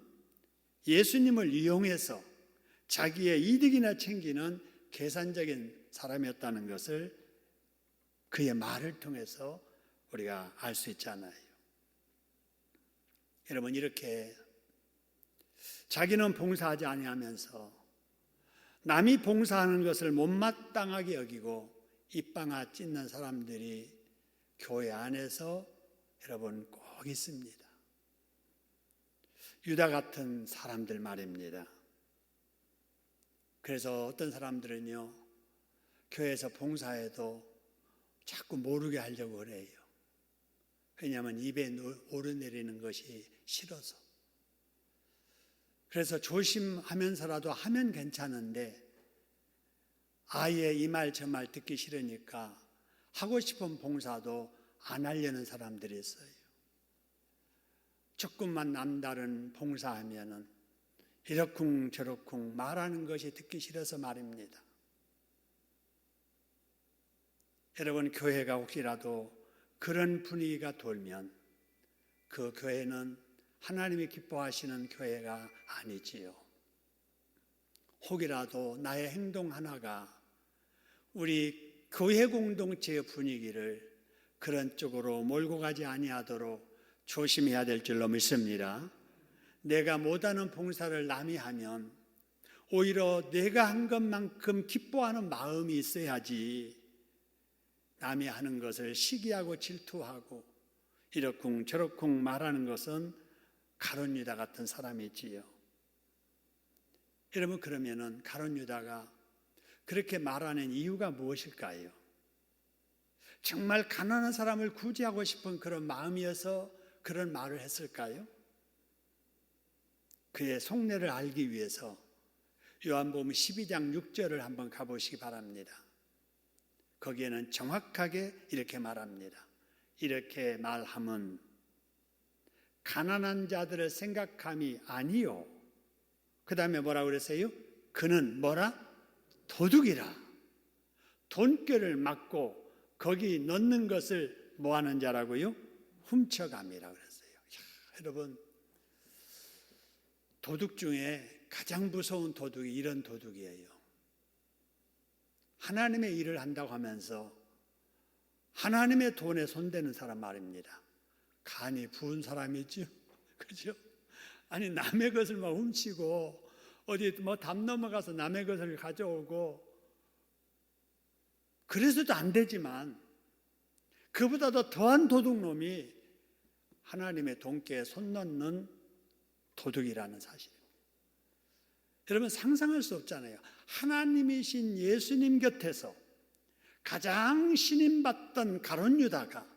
예수님을 이용해서 자기의 이득이나 챙기는 계산적인 사람이었다는 것을 그의 말을 통해서 우리가 알 수 있잖아요. 여러분, 이렇게 자기는 봉사하지 아니하면서 남이 봉사하는 것을 못마땅하게 여기고 입방아 찢는 사람들이 교회 안에서 여러분 꼭 있습니다. 유다 같은 사람들 말입니다. 그래서 어떤 사람들은요, 교회에서 봉사해도 자꾸 모르게 하려고 그래요. 왜냐하면 입에 오르내리는 것이 싫어서. 그래서 조심하면서라도 하면 괜찮은데 아예 이 말 저 말 듣기 싫으니까 하고 싶은 봉사도 안 하려는 사람들이 있어요. 조금만 남다른 봉사하면은 이러쿵 저러쿵 말하는 것이 듣기 싫어서 말입니다. 여러분, 교회가 혹시라도 그런 분위기가 돌면 그 교회는 하나님이 기뻐하시는 교회가 아니지요. 혹이라도 나의 행동 하나가 우리 교회 공동체의 분위기를 그런 쪽으로 몰고 가지 아니하도록 조심해야 될 줄로 믿습니다. 내가 못하는 봉사를 남이 하면 오히려 내가 한 것만큼 기뻐하는 마음이 있어야지 남이 하는 것을 시기하고 질투하고 이러쿵 저러쿵 말하는 것은 가룟 유다 같은 사람이지요. 여러분, 그러면은 가룟 유다가 그렇게 말하는 이유가 무엇일까요? 정말 가난한 사람을 구제하고 싶은 그런 마음이어서 그런 말을 했을까요? 그의 속내를 알기 위해서 요한복음 12장 6절을 한번 가보시기 바랍니다. 거기에는 정확하게 이렇게 말합니다. 이렇게 말함은 가난한 자들을 생각함이 아니요. 그 다음에 뭐라고 그랬어요? 그는 뭐라? 도둑이라. 돈꾀를 막고 거기 넣는 것을 뭐 하는 자라고요? 훔쳐감이라 그랬어요. 여러분, 도둑 중에 가장 무서운 도둑이 이런 도둑이에요. 하나님의 일을 한다고 하면서 하나님의 돈에 손대는 사람 말입니다. 간이 부은 사람이죠. 그죠? 아니, 남의 것을 막 훔치고 어디 뭐 담 넘어가서 남의 것을 가져오고 그래서도 안 되지만 그보다도 더한 도둑놈이 하나님의 돈께에 손 넣는 도둑이라는 사실입니다. 여러분, 상상할 수 없잖아요. 하나님이신 예수님 곁에서 가장 신임받던 가룟 유다가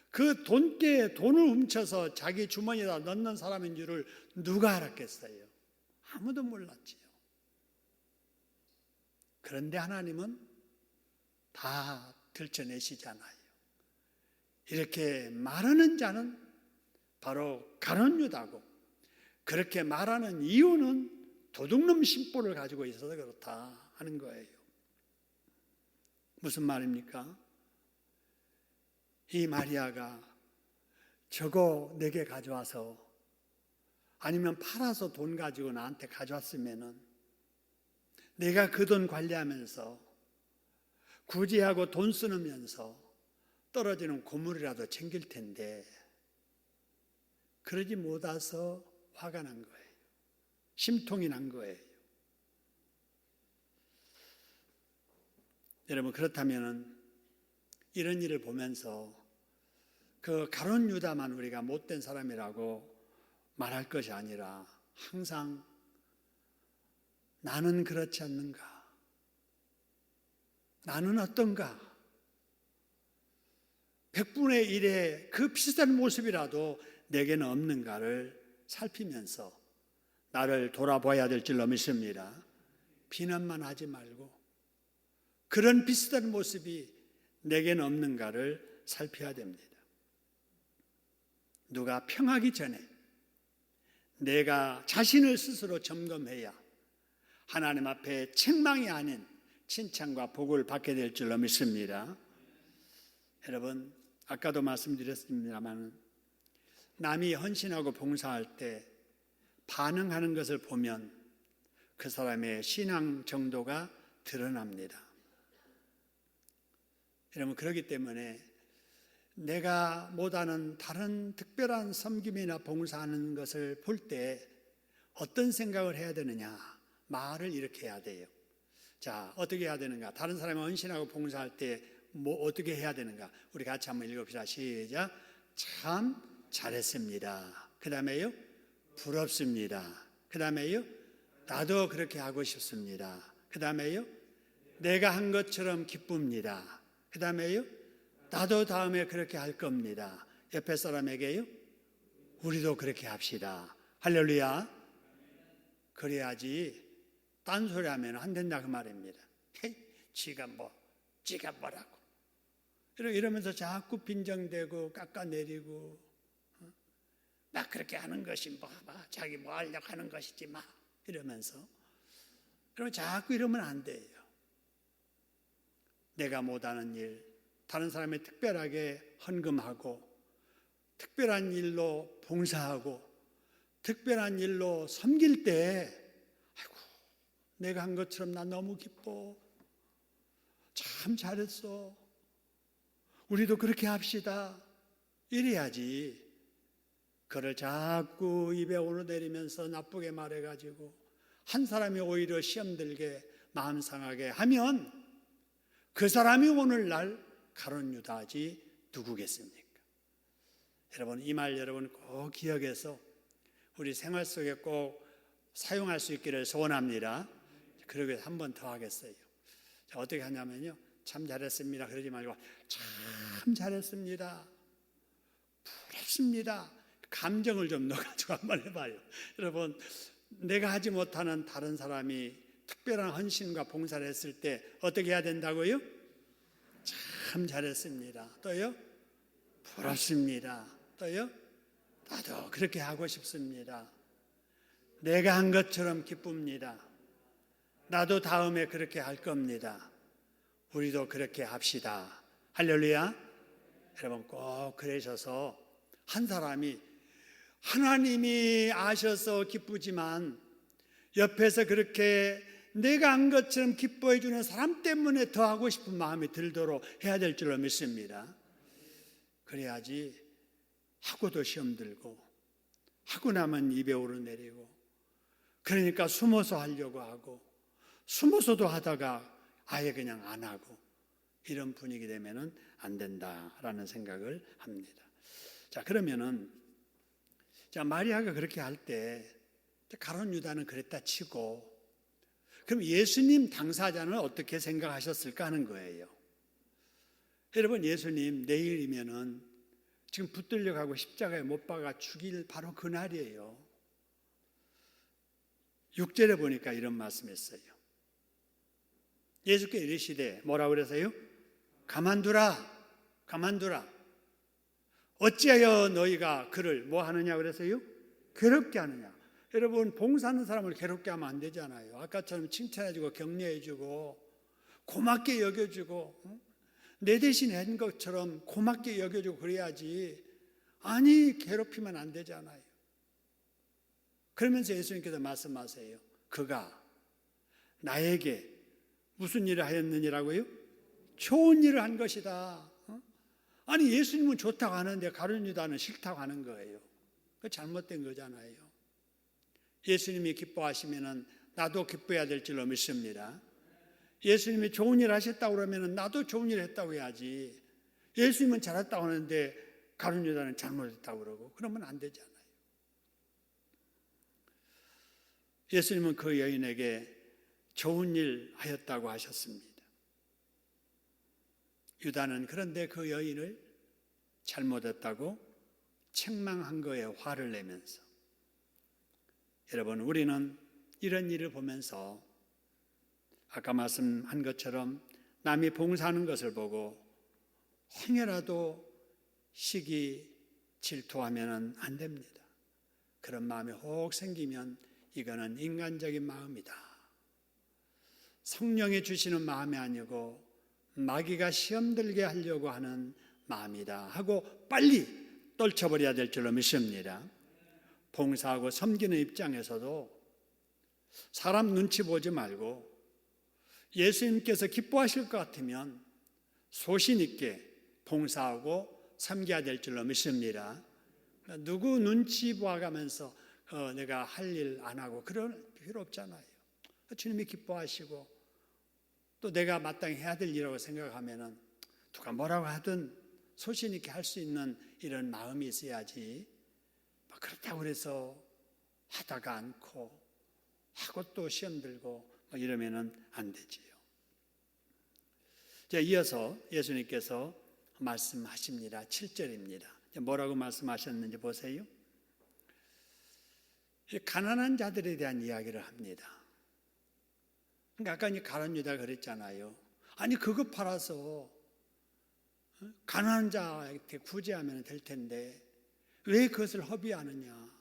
그 돈께에 돈을 훔쳐서 자기 주머니에다 넣는 사람인 줄을 누가 알았겠어요? 아무도 몰랐지요. 그런데 하나님은 다 들춰내시잖아요. 이렇게 말하는 자는 바로 가룟 유다고, 그렇게 말하는 이유는 도둑놈 심보를 가지고 있어서 그렇다 하는 거예요. 무슨 말입니까? 이 마리아가 저거 내게 가져와서 아니면 팔아서 돈 가지고 나한테 가져왔으면은 내가 그 돈 관리하면서 구제하고 돈 쓰면서 떨어지는 고물이라도 챙길 텐데 그러지 못해서 화가 난 거예요. 심통이 난 거예요. 여러분, 그렇다면 이런 일을 보면서 그 가룟 유다만 우리가 못된 사람이라고 말할 것이 아니라 항상 나는 그렇지 않는가? 나는 어떤가? 100분의 1의 그 비슷한 모습이라도 내게는 없는가를 살피면서 나를 돌아봐야 될 줄로 믿습니다. 비난만 하지 말고 그런 비슷한 모습이 내게는 없는가를 살펴야 됩니다. 누가 평하기 전에 내가 자신을 스스로 점검해야 하나님 앞에 책망이 아닌 칭찬과 복을 받게 될 줄로 믿습니다. 여러분, 아까도 말씀드렸습니다만 남이 헌신하고 봉사할 때 반응하는 것을 보면 그 사람의 신앙 정도가 드러납니다. 여러분, 그렇기 때문에 내가 못하는 다른 특별한 섬김이나 봉사하는 것을 볼 때 어떤 생각을 해야 되느냐? 말을 이렇게 해야 돼요. 자, 어떻게 해야 되는가? 다른 사람이 헌신하고 봉사할 때 뭐 어떻게 해야 되는가? 우리 같이 한번 읽읍시다. 시작. 참 잘했습니다. 그 다음에요, 부럽습니다. 그 다음에요, 나도 그렇게 하고 싶습니다. 그 다음에요, 내가 한 것처럼 기쁩니다. 그 다음에요, 나도 다음에 그렇게 할 겁니다. 옆에 사람에게요, 우리도 그렇게 합시다. 할렐루야. 그래야지 딴소리 하면 안 된다 그 말입니다. 헤이, 지가 뭐라고 이러면서 자꾸 빈정대고 깎아내리고 막 그렇게 하는 것이 자기 뭐 하려고 하는 것이지 막 이러면서, 그러면 자꾸 이러면 안 돼요. 내가 못하는 일, 다른 사람이 특별하게 헌금하고 특별한 일로 봉사하고 특별한 일로 섬길 때 아이고, 내가 한 것처럼 나 너무 기뻐. 참 잘했어. 우리도 그렇게 합시다. 이래야지. 그를 자꾸 입에 오르내리면서 나쁘게 말해가지고 한 사람이 오히려 시험 들게 마음 상하게 하면 그 사람이 오늘날 가룟 유다지 누구겠습니까? 여러분, 이 말 여러분 꼭 기억해서 우리 생활 속에 꼭 사용할 수 있기를 소원합니다. 그러기 위해서 한 번 더 하겠어요. 자, 어떻게 하냐면요, 참 잘했습니다 그러지 말고 참 잘했습니다, 부럽습니다, 감정을 좀 넣어가지고 한번 해봐요. 여러분, 내가 하지 못하는 다른 사람이 특별한 헌신과 봉사를 했을 때 어떻게 해야 된다고요? 참 잘했습니다. 또요? 부럽습니다. 또요? 나도 그렇게 하고 싶습니다. 내가 한 것처럼 기쁩니다. 나도 다음에 그렇게 할 겁니다. 우리도 그렇게 합시다. 할렐루야. 여러분, 꼭 그러셔서 한 사람이 하나님이 아셔서 기쁘지만 옆에서 그렇게 내가 한 것처럼 기뻐해 주는 사람 때문에 더 하고 싶은 마음이 들도록 해야 될 줄로 믿습니다. 그래야지 하고도 시험 들고 하고 나면 입에 오르내리고, 그러니까 숨어서 하려고 하고 숨어서도 하다가 아예 그냥 안 하고, 이런 분위기 되면은 안 된다라는 생각을 합니다. 자, 그러면은 자, 마리아가 그렇게 할 때 가룟 유다는 그랬다 치고, 그럼 예수님 당사자는 어떻게 생각하셨을까 하는 거예요. 여러분, 예수님 내일이면은 지금 붙들려 가고 십자가에 못 박아 죽일 바로 그 날이에요. 6절에 보니까 이런 말씀했어요. 예수께서 이르시되 뭐라고 그러세요? 가만두라, 가만두라. 어찌하여 너희가 그를 뭐 하느냐 그러세요? 괴롭게 하느냐. 여러분, 봉사하는 사람을 괴롭게 하면 안 되잖아요. 아까처럼 칭찬해주고 격려해주고 고맙게 여겨주고, 내 대신 한 것처럼 고맙게 여겨주고 그래야지. 아니, 괴롭히면 안 되잖아요. 그러면서 예수님께서 말씀하세요. 그가 나에게 무슨 일을 하였느니라고요? 좋은 일을 한 것이다. 아니, 예수님은 좋다고 하는데 가룟 유다는 싫다고 하는 거예요. 그 잘못된 거잖아요. 예수님이 기뻐하시면은 나도 기뻐해야 될 줄로 믿습니다. 예수님이 좋은 일 하셨다고 그러면은 나도 좋은 일 했다고 해야지. 예수님은 잘했다고 하는데 가룟 유다는 잘못했다고 그러고 그러면 안 되잖아요. 예수님은 그 여인에게 좋은 일 하였다고 하셨습니다. 유다는 그런데 그 여인을 잘못했다고 책망한 거에 화를 내면서, 여러분, 우리는 이런 일을 보면서 아까 말씀한 것처럼 남이 봉사하는 것을 보고 행여라도 시기 질투하면 안 됩니다. 그런 마음이 혹 생기면 이거는 인간적인 마음이다. 성령이 주시는 마음이 아니고 마귀가 시험 들게 하려고 하는 마음이다 하고 빨리 떨쳐버려야 될 줄로 믿습니다. 봉사하고 섬기는 입장에서도 사람 눈치 보지 말고 예수님께서 기뻐하실 것 같으면 소신 있게 봉사하고 섬겨야 될 줄로 믿습니다. 누구 눈치 봐가면서 내가 할 일 안 하고 그럴 필요 없잖아요. 주님이 기뻐하시고 또 내가 마땅히 해야 될 일이라고 생각하면은 누가 뭐라고 하든 소신 있게 할 수 있는 이런 마음이 있어야지. 그렇다고 해서 하다가 않고 하고 또 시험 들고 이러면은 안 되지요. 자, 이어서 예수님께서 말씀하십니다. 7절입니다. 뭐라고 말씀하셨는지 보세요. 가난한 자들에 대한 이야기를 합니다. 그러니까 아까 가룟 유다가 그랬잖아요. 아니, 그거 팔아서 가난한 자한테 구제하면 될 텐데 왜 그것을 허비하느냐.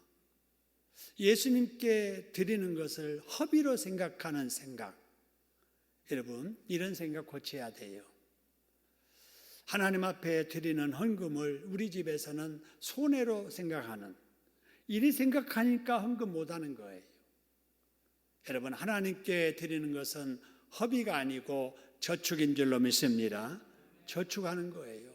예수님께 드리는 것을 허비로 생각하는 생각, 여러분, 이런 생각 고쳐야 돼요. 하나님 앞에 드리는 헌금을 우리 집에서는 손해로 생각하는, 이리 생각하니까 헌금 못하는 거예요. 여러분, 하나님께 드리는 것은 허비가 아니고 저축인 줄로 믿습니다. 저축하는 거예요.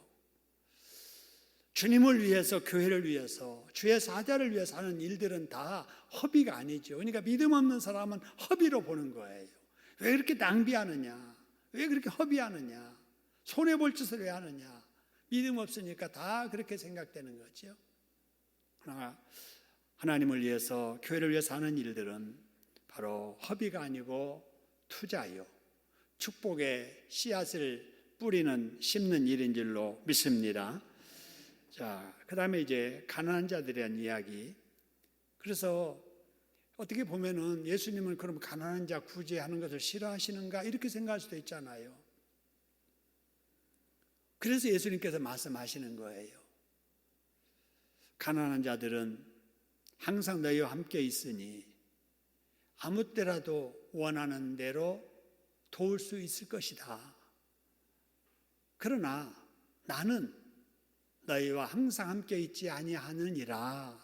주님을 위해서, 교회를 위해서, 주의 사자를 위해서 하는 일들은 다 허비가 아니죠. 그러니까 믿음 없는 사람은 허비로 보는 거예요. 왜 그렇게 낭비하느냐? 왜 그렇게 허비하느냐? 손해볼 짓을 왜 하느냐. 믿음 없으니까 다 그렇게 생각되는 거죠. 그러나 하나님을 위해서, 교회를 위해서 하는 일들은 바로 허비가 아니고 투자요, 축복의 씨앗을 뿌리는, 심는 일인 줄로 믿습니다. 자, 그 다음에 이제 가난한 자들에 대한 이야기. 그래서 어떻게 보면은 예수님은 그럼 가난한 자 구제하는 것을 싫어하시는가 이렇게 생각할 수도 있잖아요. 그래서 예수님께서 말씀하시는 거예요. 가난한 자들은 항상 너희와 함께 있으니 아무 때라도 원하는 대로 도울 수 있을 것이다. 그러나 나는 너희와 항상 함께 있지 아니하느니라.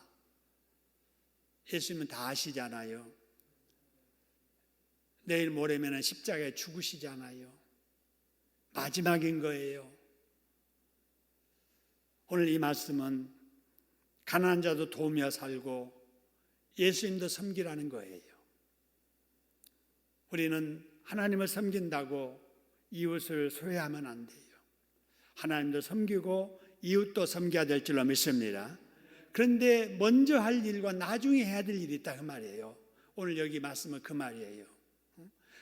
예수님은 다 아시잖아요. 내일 모레면 십자가에 죽으시잖아요. 마지막인 거예요. 오늘 이 말씀은 가난한 자도 도우며 살고 예수님도 섬기라는 거예요. 우리는 하나님을 섬긴다고 이웃을 소외하면 안 돼요. 하나님도 섬기고 이웃도 섬겨야 될 줄로 믿습니다. 그런데 먼저 할 일과 나중에 해야 될 일이 있다 그 말이에요. 오늘 여기 말씀은 그 말이에요.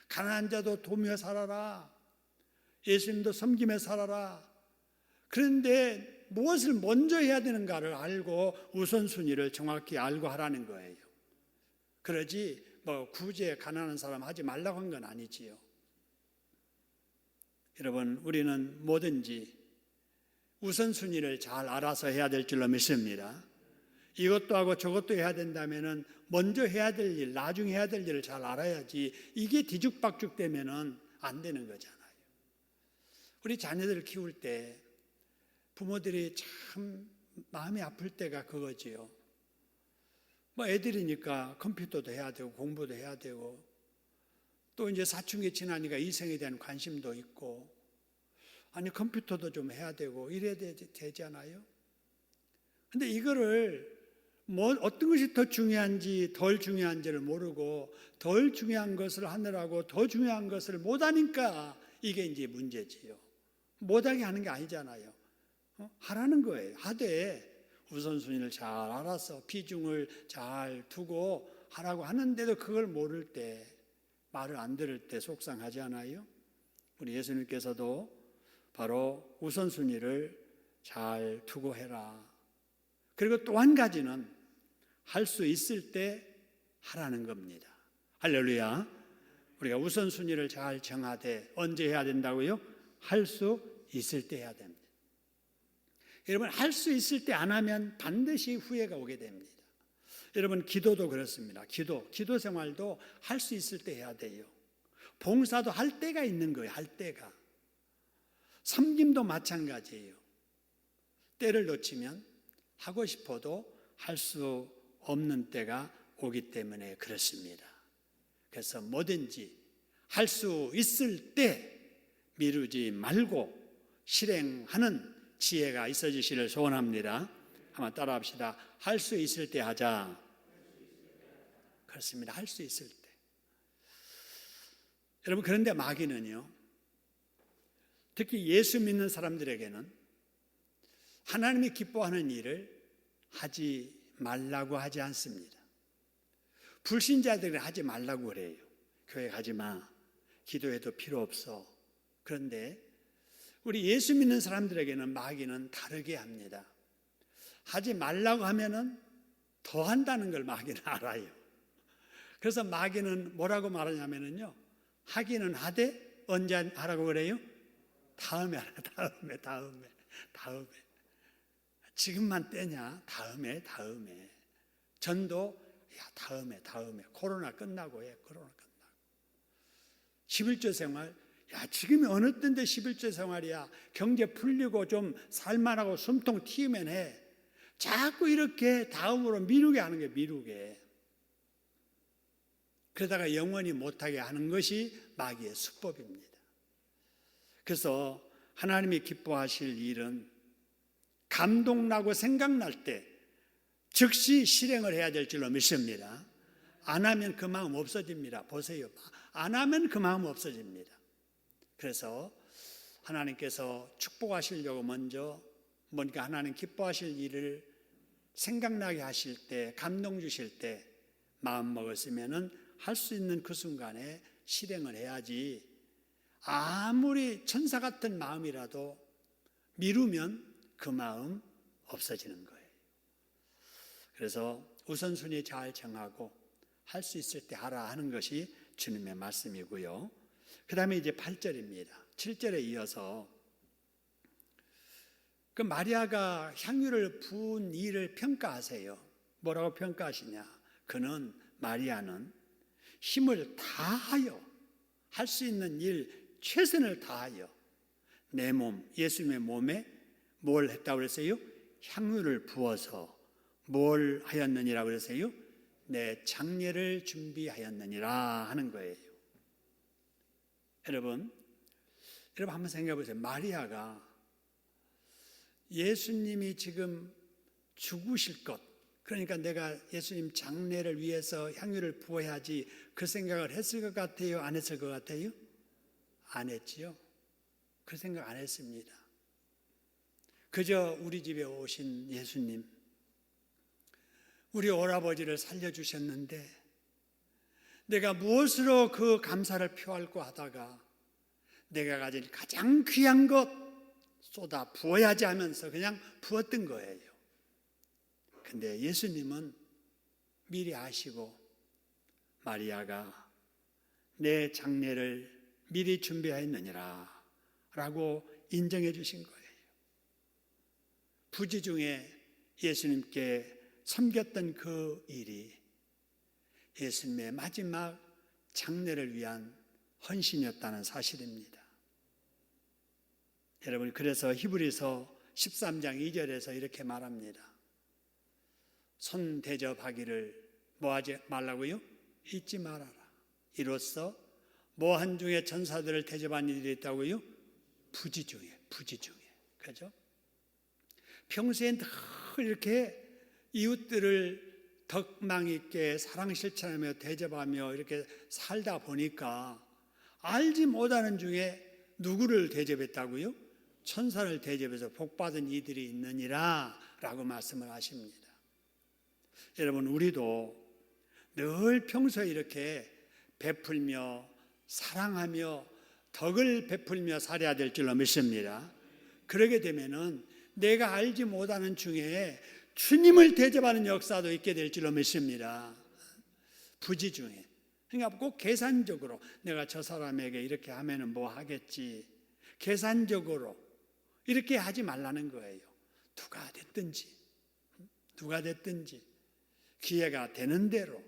가난한 자도 도우며 살아라. 예수님도 섬기며 살아라. 그런데 무엇을 먼저 해야 되는가를 알고 우선순위를 정확히 알고 하라는 거예요. 그러지 구제 가난한 사람 하지 말라고 한 건 아니지요. 여러분, 우리는 뭐든지 우선순위를 잘 알아서 해야 될 줄로 믿습니다. 이것도 하고 저것도 해야 된다면은 먼저 해야 될 일, 나중에 해야 될 일을 잘 알아야지. 이게 뒤죽박죽 되면은 안 되는 거잖아요. 우리 자녀들을 키울 때 부모들이 참 마음이 아플 때가 그거지요. 애들이니까 컴퓨터도 해야 되고 공부도 해야 되고 또 이제 사춘기 지나니까 이성에 대한 관심도 있고 아니 컴퓨터도 좀 해야 되고 이래야 되잖아요. 근데 이거를 어떤 것이 더 중요한지 덜 중요한지를 모르고 덜 중요한 것을 하느라고 더 중요한 것을 못하니까 이게 이제 문제지요. 못하게 하는 게 아니잖아요. 하라는 거예요. 하되 우선순위를 잘 알아서 비중을 잘 두고 하라고 하는데도 그걸 모를 때, 말을 안 들을 때 속상하지 않아요? 우리 예수님께서도 바로 우선순위를 잘 두고 해라. 그리고 또 한 가지는 할 수 있을 때 하라는 겁니다. 할렐루야. 우리가 우선순위를 잘 정하되 언제 해야 된다고요? 할 수 있을 때 해야 됩니다. 여러분, 할 수 있을 때 안 하면 반드시 후회가 오게 됩니다. 여러분, 기도도 그렇습니다. 기도 생활도 할 수 있을 때 해야 돼요. 봉사도 할 때가 있는 거예요. 할 때가. 섬김도 마찬가지예요. 때를 놓치면 하고 싶어도 할 수 없는 때가 오기 때문에 그렇습니다. 그래서 뭐든지 할 수 있을 때 미루지 말고 실행하는 지혜가 있어지시를 소원합니다. 한번 따라합시다. 할 수 있을 때 하자. 그렇습니다. 할 수 있을 때. 여러분, 그런데 마귀는요, 특히 예수 믿는 사람들에게는 하나님이 기뻐하는 일을 하지 말라고 하지 않습니다. 불신자들은 하지 말라고 그래요. 교회 가지 마. 기도해도 필요 없어. 그런데 우리 예수 믿는 사람들에게는 마귀는 다르게 합니다. 하지 말라고 하면은 더 한다는 걸 마귀는 알아요. 그래서 마귀는 뭐라고 말하냐면요, 하기는 하되 언제 하라고 그래요? 다음에 하라. 다음에. 지금만 때냐? 다음에. 전도 다음에. 코로나 끝나고 해. 코로나 끝나고. 11조 생활. 지금이 어느 때인데 11조 생활이야. 경제 풀리고 좀 살만하고 숨통 튀면 해. 자꾸 이렇게 다음으로 미루게 하는 게 미루게. 그러다가 영원히 못하게 하는 것이 마귀의 수법입니다. 그래서 하나님이 기뻐하실 일은 감동나고 생각날 때 즉시 실행을 해야 될 줄로 믿습니다. 안 하면 그 마음 없어집니다. 보세요. 안 하면 그 마음 없어집니다. 그래서 하나님께서 축복하시려고 먼저 뭔가 하나님 기뻐하실 일을 생각나게 하실 때, 감동 주실 때 마음 먹었으면은 할 수 있는 그 순간에 실행을 해야지, 아무리 천사 같은 마음이라도 미루면 그 마음 없어지는 거예요. 그래서 우선순위 잘 정하고 할 수 있을 때 하라 하는 것이 주님의 말씀이고요. 그 다음에 이제 8절입니다. 7절에 이어서 그 마리아가 향유를 부은 일을 평가하세요. 뭐라고 평가하시냐? 그는, 마리아는 힘을 다하여 할 수 있는 일 최선을 다하여 내 몸, 예수님의 몸에 뭘 했다고 그랬어요? 향유를 부어서 뭘 하였느니라 그랬어요? 내 장례를 준비하였느니라 하는 거예요. 여러분 한번 생각해 보세요. 마리아가 예수님이 지금 죽으실 것, 그러니까 내가 예수님 장례를 위해서 향유를 부어야지, 그 생각을 했을 것 같아요? 안 했을 것 같아요? 안 했지요. 그 생각 안 했습니다. 그저 우리 집에 오신 예수님, 우리 오라버지를 살려주셨는데 내가 무엇으로 그 감사를 표할까 하다가 내가 가진 가장 귀한 것 쏟아 부어야지 하면서 그냥 부었던 거예요. 근데 예수님은 미리 아시고 마리아가 내 장례를 미리 준비하였느니라 라고 인정해 주신 거예요. 부지 중에 예수님께 섬겼던 그 일이 예수님의 마지막 장례를 위한 헌신이었다는 사실입니다. 여러분, 그래서 히브리서 13장 2절에서 이렇게 말합니다. 손 대접하기를 뭐하지 말라고요? 잊지 말아라. 이로써 뭐 한중에 전사들을 대접한 일이 있다고요? 부지 중에. 그죠? 평소엔 늘 이렇게 이웃들을 덕망 있게 사랑 실천하며 대접하며 이렇게 살다 보니까 알지 못하는 중에 누구를 대접했다고요? 천사를 대접해서 복받은 이들이 있느니라 라고 말씀을 하십니다. 여러분, 우리도 늘 평소에 이렇게 베풀며 사랑하며 덕을 베풀며 살아야 될 줄로 믿습니다. 그러게 되면은 내가 알지 못하는 중에 주님을 대접하는 역사도 있게 될 줄로 믿습니다. 부지 중에. 그러니까 꼭 계산적으로 내가 저 사람에게 이렇게 하면은 뭐 하겠지, 계산적으로 이렇게 하지 말라는 거예요. 누가 됐든지 기회가 되는 대로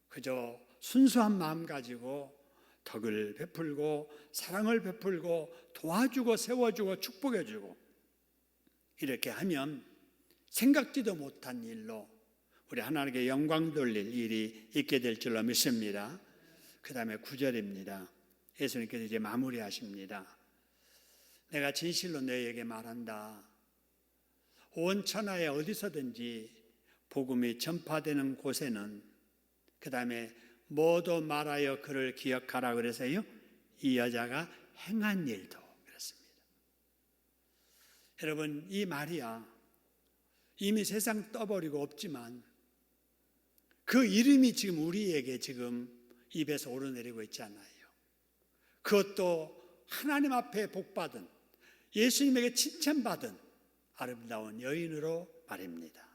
그저 순수한 마음 가지고 덕을 베풀고 사랑을 베풀고 도와주고 세워주고 축복해주고 이렇게 하면 생각지도 못한 일로 우리 하나님께 영광 돌릴 일이 있게 될 줄로 믿습니다. 그 다음에 9절입니다. 예수님께서 이제 마무리하십니다. 내가 진실로 너희에게 말한다. 온 천하에 어디서든지 복음이 전파되는 곳에는, 그 다음에 모두 말하여 그를 기억하라 그래서요, 이 여자가 행한 일도 그렇습니다. 여러분, 이 마리아 이미 세상 떠버리고 없지만 그 이름이 지금 우리에게 지금 입에서 오르내리고 있잖아요. 그것도 하나님 앞에 복받은, 예수님에게 칭찬받은 아름다운 여인으로 말입니다.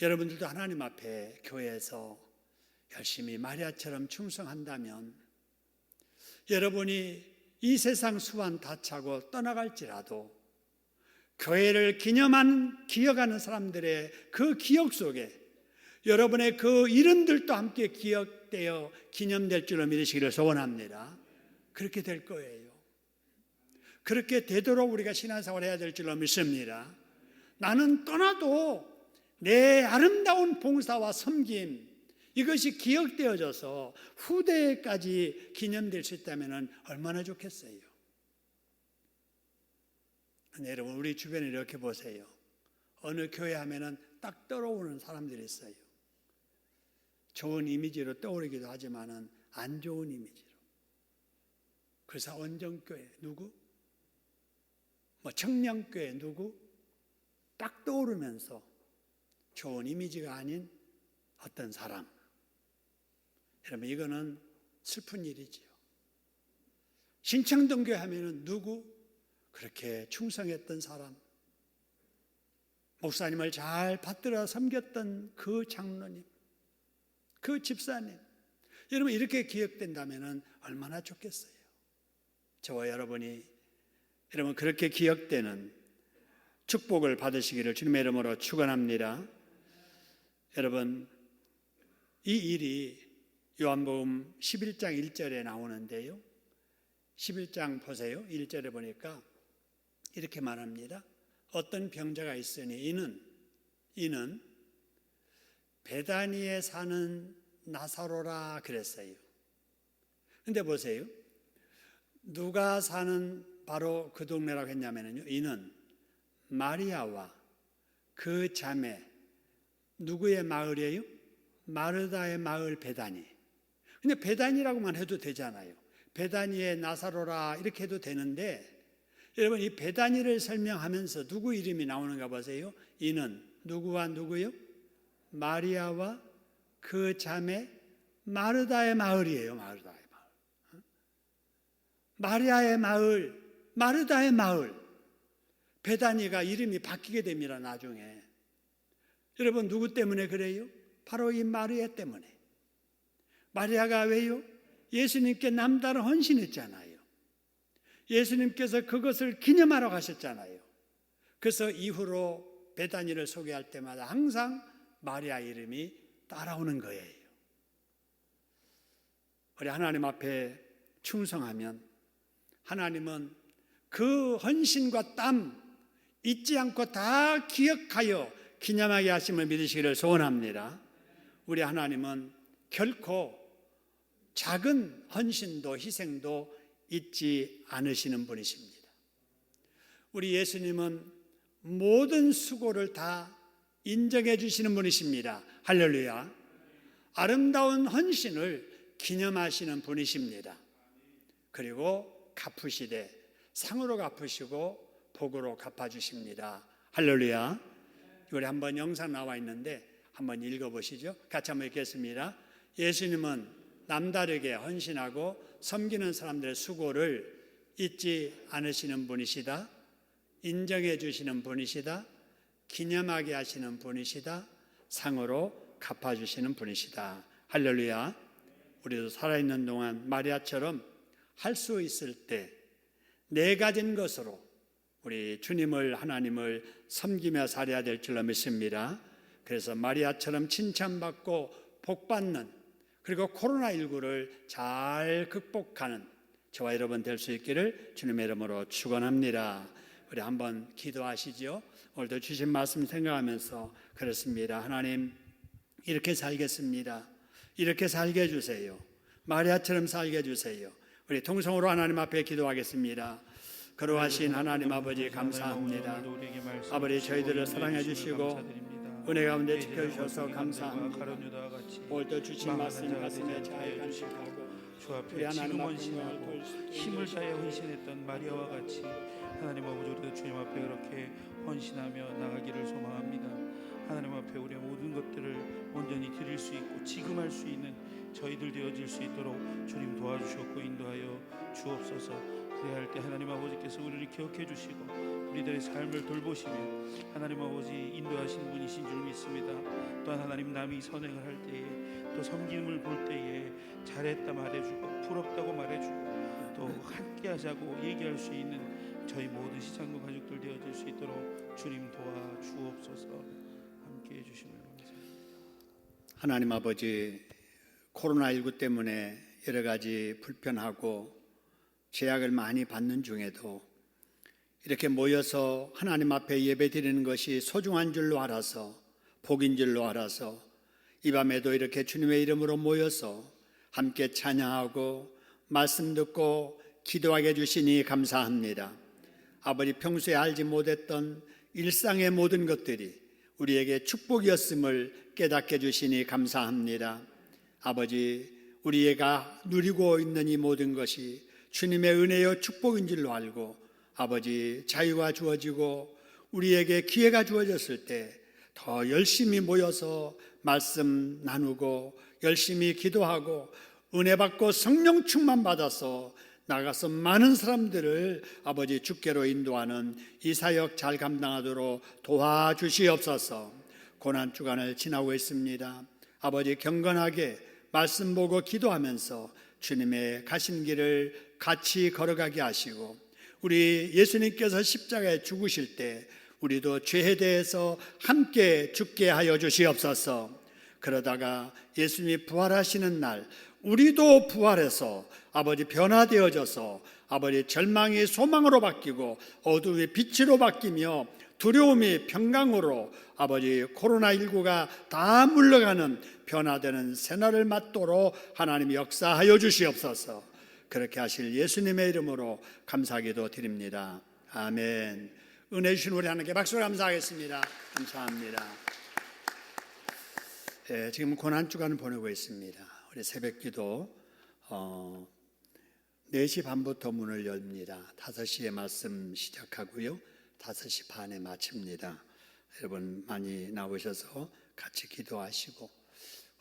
여러분들도 하나님 앞에 교회에서 열심히 마리아처럼 충성한다면 여러분이 이 세상 수완 다 차고 떠나갈지라도 교회를 기억하는 사람들의 그 기억 속에 여러분의 그 이름들도 함께 기억되어 기념될 줄로 믿으시기를 소원합니다. 그렇게 될 거예요. 그렇게 되도록 우리가 신앙생활을 해야 될 줄로 믿습니다. 나는 떠나도 내 아름다운 봉사와 섬김, 이것이 기억되어져서 후대까지 기념될 수 있다면 얼마나 좋겠어요. 여러분, 우리 주변에 이렇게 보세요. 어느 교회 하면은 딱 떠오르는 사람들이 있어요. 좋은 이미지로 떠오르기도 하지만은 안 좋은 이미지로. 그래서 원정교회 누구? 뭐 청량교회 누구? 딱 떠오르면서 좋은 이미지가 아닌 어떤 사람. 여러분 이거는 슬픈 일이지요. 신청동교회 하면은 누구? 그렇게 충성했던 사람. 목사님을 잘 받들어 섬겼던 그 장로님, 그 집사님. 여러분 이렇게 기억된다면 얼마나 좋겠어요. 저와 여러분이 여러분 그렇게 기억되는 축복을 받으시기를 주님의 이름으로 축원합니다. 여러분 이 일이 요한복음 11장 1절에 나오는데요. 11장 보세요. 1절에 보니까 이렇게 말합니다. 어떤 병자가 있으니 이는 베다니에 사는 나사로라 그랬어요. 근데 보세요. 누가 사는 바로 그 동네라고 했냐면요. 이는 마리아와 그 자매 누구의 마을이에요? 마르다의 마을 베다니. 근데 베다니라고만 해도 되잖아요. 베다니의 나사로라 이렇게 해도 되는데 여러분 이 베다니를 설명하면서 누구 이름이 나오는가 보세요. 이는 누구와 누구요? 마리아와 그 자매 마르다의 마을이에요. 마르다의 마을. 마리아의 마을, 마르다의 마을. 베다니가 이름이 바뀌게 됩니다. 나중에. 여러분 누구 때문에 그래요? 바로 이 마리아 때문에. 마리아가 왜요? 예수님께 남다른 헌신했잖아요. 예수님께서 그것을 기념하러 가셨잖아요. 그래서 이후로 베다니를 소개할 때마다 항상 마리아 이름이 따라오는 거예요. 우리 하나님 앞에 충성하면 하나님은 그 헌신과 땀 잊지 않고 다 기억하여 기념하게 하심을 믿으시기를 소원합니다. 우리 하나님은 결코 작은 헌신도 희생도 잊지 않으시는 분이십니다. 우리 예수님은 모든 수고를 다 인정해 주시는 분이십니다. 할렐루야. 아름다운 헌신을 기념하시는 분이십니다. 그리고 갚으시되 상으로 갚으시고 복으로 갚아주십니다. 할렐루야. 우리 한번 영상 나와 있는데 한번 읽어보시죠. 같이 한번 읽겠습니다. 예수님은 남다르게 헌신하고 섬기는 사람들의 수고를 잊지 않으시는 분이시다. 인정해 주시는 분이시다. 기념하게 하시는 분이시다. 상으로 갚아주시는 분이시다. 할렐루야. 우리도 살아있는 동안 마리아처럼 할 수 있을 때 네 가진 것으로 우리 주님을 하나님을 섬기며 살아야 될 줄로 믿습니다. 그래서 마리아처럼 칭찬받고 복받는 그리고 코로나19를 잘 극복하는 저와 여러분 될 수 있기를 주님의 이름으로 축원합니다. 우리 한번 기도하시죠. 오늘도 주신 말씀 생각하면서 그렇습니다. 하나님 이렇게 살겠습니다. 이렇게 살게 해주세요. 마리아처럼 살게 해주세요. 우리 통성으로 하나님 앞에 기도하겠습니다. 거룩하신 하나님 아버지 감사합니다. 아버지 저희들을 사랑해 주시고 은혜 가운데 지켜주셔서 감사합니다. 오늘도 주신 말씀 가슴에 잘 간직하고 주 앞에 지금 헌신하고 힘을 다해 헌신했던 마리아와 같이 하나님 아버지 우리도 주님 앞에 그렇게 헌신하며 나가기를 소망합니다. 하나님 앞에 우리의 모든 것들을 온전히 드릴 수 있고 지금 할 수 있는 저희들 되어질 수 있도록 주님 도와주셨고 인도하여 주옵소서. 그래야 할 때 하나님 아버지께서 우리를 기억해 주시고 우리들의 삶을 돌보시며 하나님 아버지 인도하신 분이신 줄 믿습니다. 또한 하나님 남이 선행을 할 때에 또 섬김을 볼 때에 잘했다 말해주고 부럽다고 말해주고 또 함께 하자고 얘기할 수 있는 저희 모든 시장로 가족들 되어질 수 있도록 주님 도와 주옵소서. 함께 해주심을 감사합니다. 하나님 아버지 코로나19 때문에 여러 가지 불편하고 제약을 많이 받는 중에도 이렇게 모여서 하나님 앞에 예배 드리는 것이 소중한 줄로 알아서 복인 줄로 알아서 이 밤에도 이렇게 주님의 이름으로 모여서 함께 찬양하고 말씀 듣고 기도하게 해주시니 감사합니다. 아버지 평소에 알지 못했던 일상의 모든 것들이 우리에게 축복이었음을 깨닫게 해주시니 감사합니다. 아버지 우리가 누리고 있는 이 모든 것이 주님의 은혜요 축복인 줄로 알고 아버지 자유가 주어지고 우리에게 기회가 주어졌을 때 더 열심히 모여서 말씀 나누고 열심히 기도하고 은혜 받고 성령 충만 받아서 나가서 많은 사람들을 아버지 주께로 인도하는 이 사역 잘 감당하도록 도와주시옵소서. 고난 주간을 지나고 있습니다. 아버지 경건하게 말씀 보고 기도하면서 주님의 가신 길을 같이 걸어가게 하시고 우리 예수님께서 십자가에 죽으실 때 우리도 죄에 대해서 함께 죽게 하여 주시옵소서. 그러다가 예수님이 부활하시는 날 우리도 부활해서 아버지 변화되어져서 아버지 절망이 소망으로 바뀌고 어둠이 빛으로 바뀌며 두려움이 평강으로 아버지 코로나19가 다 물러가는 변화되는 새날을 맞도록 하나님 역사하여 주시옵소서. 그렇게 하실 예수님의 이름으로 감사기도 드립니다. 아멘. 은혜 주신 우리 하나님께 박수로 감사하겠습니다. 감사합니다. 네, 지금 고난주간을 보내고 있습니다. 우리 새벽기도 4시 반부터 문을 엽니다. 5시에 말씀 시작하고요 5시 반에 마칩니다. 여러분 많이 나오셔서 같이 기도하시고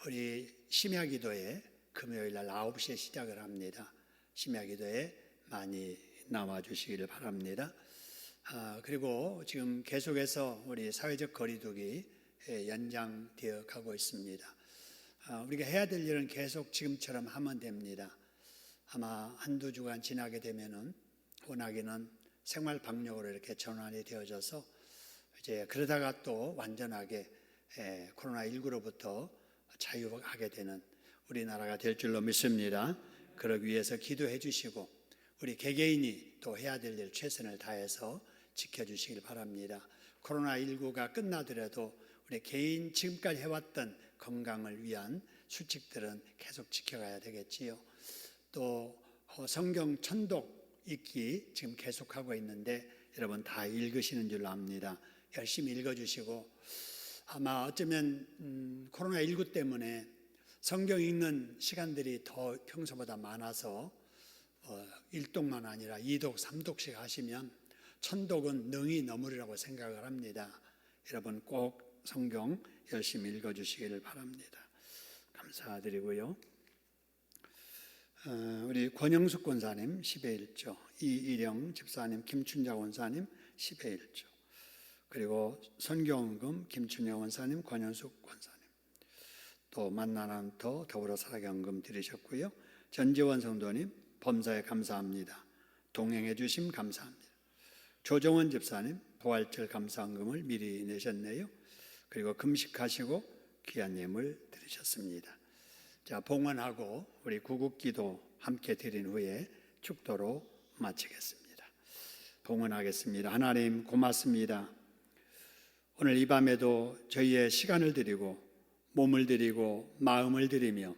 우리 심야기도에 금요일날 9시에 시작을 합니다. 심야기도에 많이 나와주시기를 바랍니다. 그리고 지금 계속해서 우리 사회적 거리두기 연장되어 가고 있습니다. 우리가 해야 될 일은 계속 지금처럼 하면 됩니다. 아마 한두 주간 지나게 되면은 워낙에는 생활 방역으로 이렇게 전환이 되어져서 이제 그러다가 또 완전하게 코로나19로부터 자유하게 되는 우리나라가 될 줄로 믿습니다. 그러기 위해서 기도해 주시고 우리 개개인이 또 해야 될 일 최선을 다해서 지켜주시길 바랍니다. 코로나19가 끝나더라도 우리 개인 지금까지 해왔던 건강을 위한 수칙들은 계속 지켜가야 되겠지요. 또 성경 천독 읽기 지금 계속하고 있는데 여러분 다 읽으시는 줄로 압니다. 열심히 읽어주시고 아마 어쩌면 코로나19 때문에 성경 읽는 시간들이 더 평소보다 많아서 1독만 아니라 2독, 3독씩 하시면 천독은 능히 넘으리라고 생각을 합니다. 여러분 꼭 성경 열심히 읽어주시기를 바랍니다. 감사드리고요. 우리 권영숙 권사님 10의 1조, 이일영 집사님, 김춘자 원사님 10의 1조, 그리고 선교원금 김춘영 원사님, 권영숙 권사님, 또 만나남터 더불어 살아경금 드리셨고요. 전지원 성도님 범사에 감사합니다. 동행해 주심 감사합니다. 조정원 집사님 부활절 감사헌금을 미리 내셨네요. 그리고 금식하시고 귀한 예물 드리셨습니다. 자, 봉헌하고 우리 구국기도 함께 드린 후에 축도로 마치겠습니다. 봉헌하겠습니다. 하나님 고맙습니다. 오늘 이 밤에도 저희의 시간을 드리고 몸을 드리고 마음을 드리며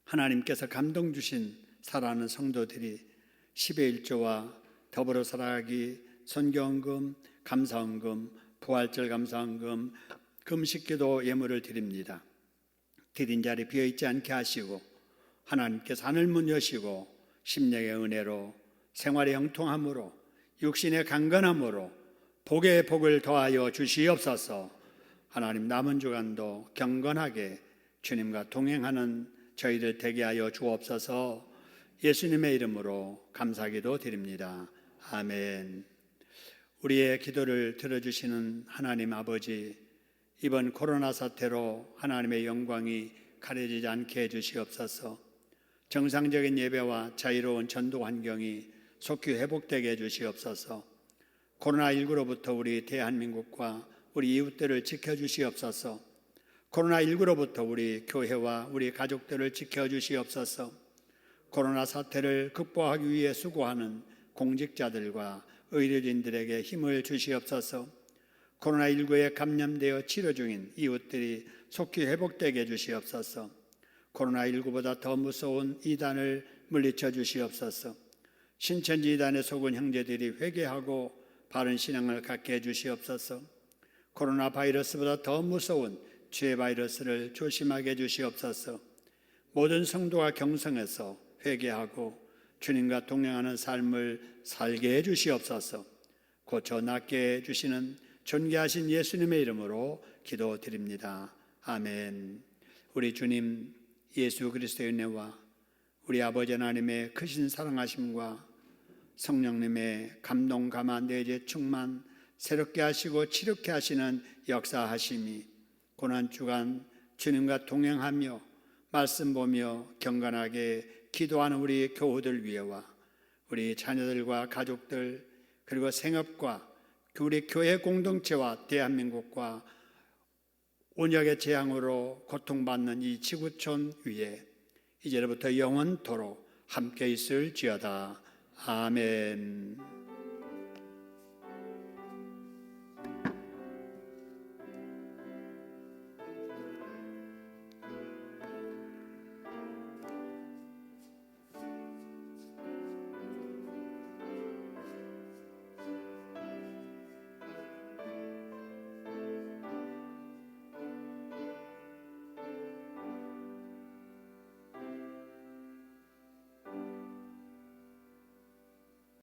하나님께서 감동 주신 사랑하는 성도들이 10의 1조와 더불어 살아가기 선교헌금, 감사헌금, 부활절 감사헌금, 금식기도 예물을 드립니다. 드린 자리 비어있지 않게 하시고 하나님께서 하늘문 여시고 심령의 은혜로 생활의 형통함으로 육신의 강건함으로 복의 복을 더하여 주시옵소서. 하나님 남은 주간도 경건하게 주님과 동행하는 저희들 되게 하여 주옵소서. 예수님의 이름으로 감사기도 드립니다. 아멘. 우리의 기도를 들어주시는 하나님 아버지, 이번 코로나 사태로 하나님의 영광이 가려지지 않게 해주시옵소서. 정상적인 예배와 자유로운 전도 환경이 속히 회복되게 해주시옵소서. 코로나19로부터 우리 대한민국과 우리 이웃들을 지켜주시옵소서. 코로나19로부터 우리 교회와 우리 가족들을 지켜주시옵소서. 코로나 사태를 극복하기 위해 수고하는 공직자들과 의료진들에게 힘을 주시옵소서. 코로나19에 감염되어 치료 중인 이웃들이 속히 회복되게 해주시옵소서. 코로나19보다 더 무서운 이단을 물리쳐 주시옵소서. 신천지 이단에 속은 형제들이 회개하고 바른 신앙을 갖게 해주시옵소서. 코로나 바이러스보다 더 무서운 죄 바이러스를 조심하게 해주시옵소서. 모든 성도가 경성해서 회개하고 주님과 동행하는 삶을 살게 해주시옵소서. 고쳐 낫게 해주시는 존귀하신 예수님의 이름으로 기도드립니다. 아멘. 우리 주님 예수 그리스도의 은혜와 우리 아버지 하나님의 크신 사랑하심과 성령님의 감동 감화 내재 충만 새롭게 하시고 치료케 하시는 역사하심이 고난주간 주님과 동행하며 말씀 보며 경건하게 기도하는 우리 교우들 위해와 우리 자녀들과 가족들 그리고 생업과 우리 교회 공동체와 대한민국과 온역의 재앙으로 고통받는 이 지구촌 위에 이제부터 영원토록 함께 있을지어다. 아멘.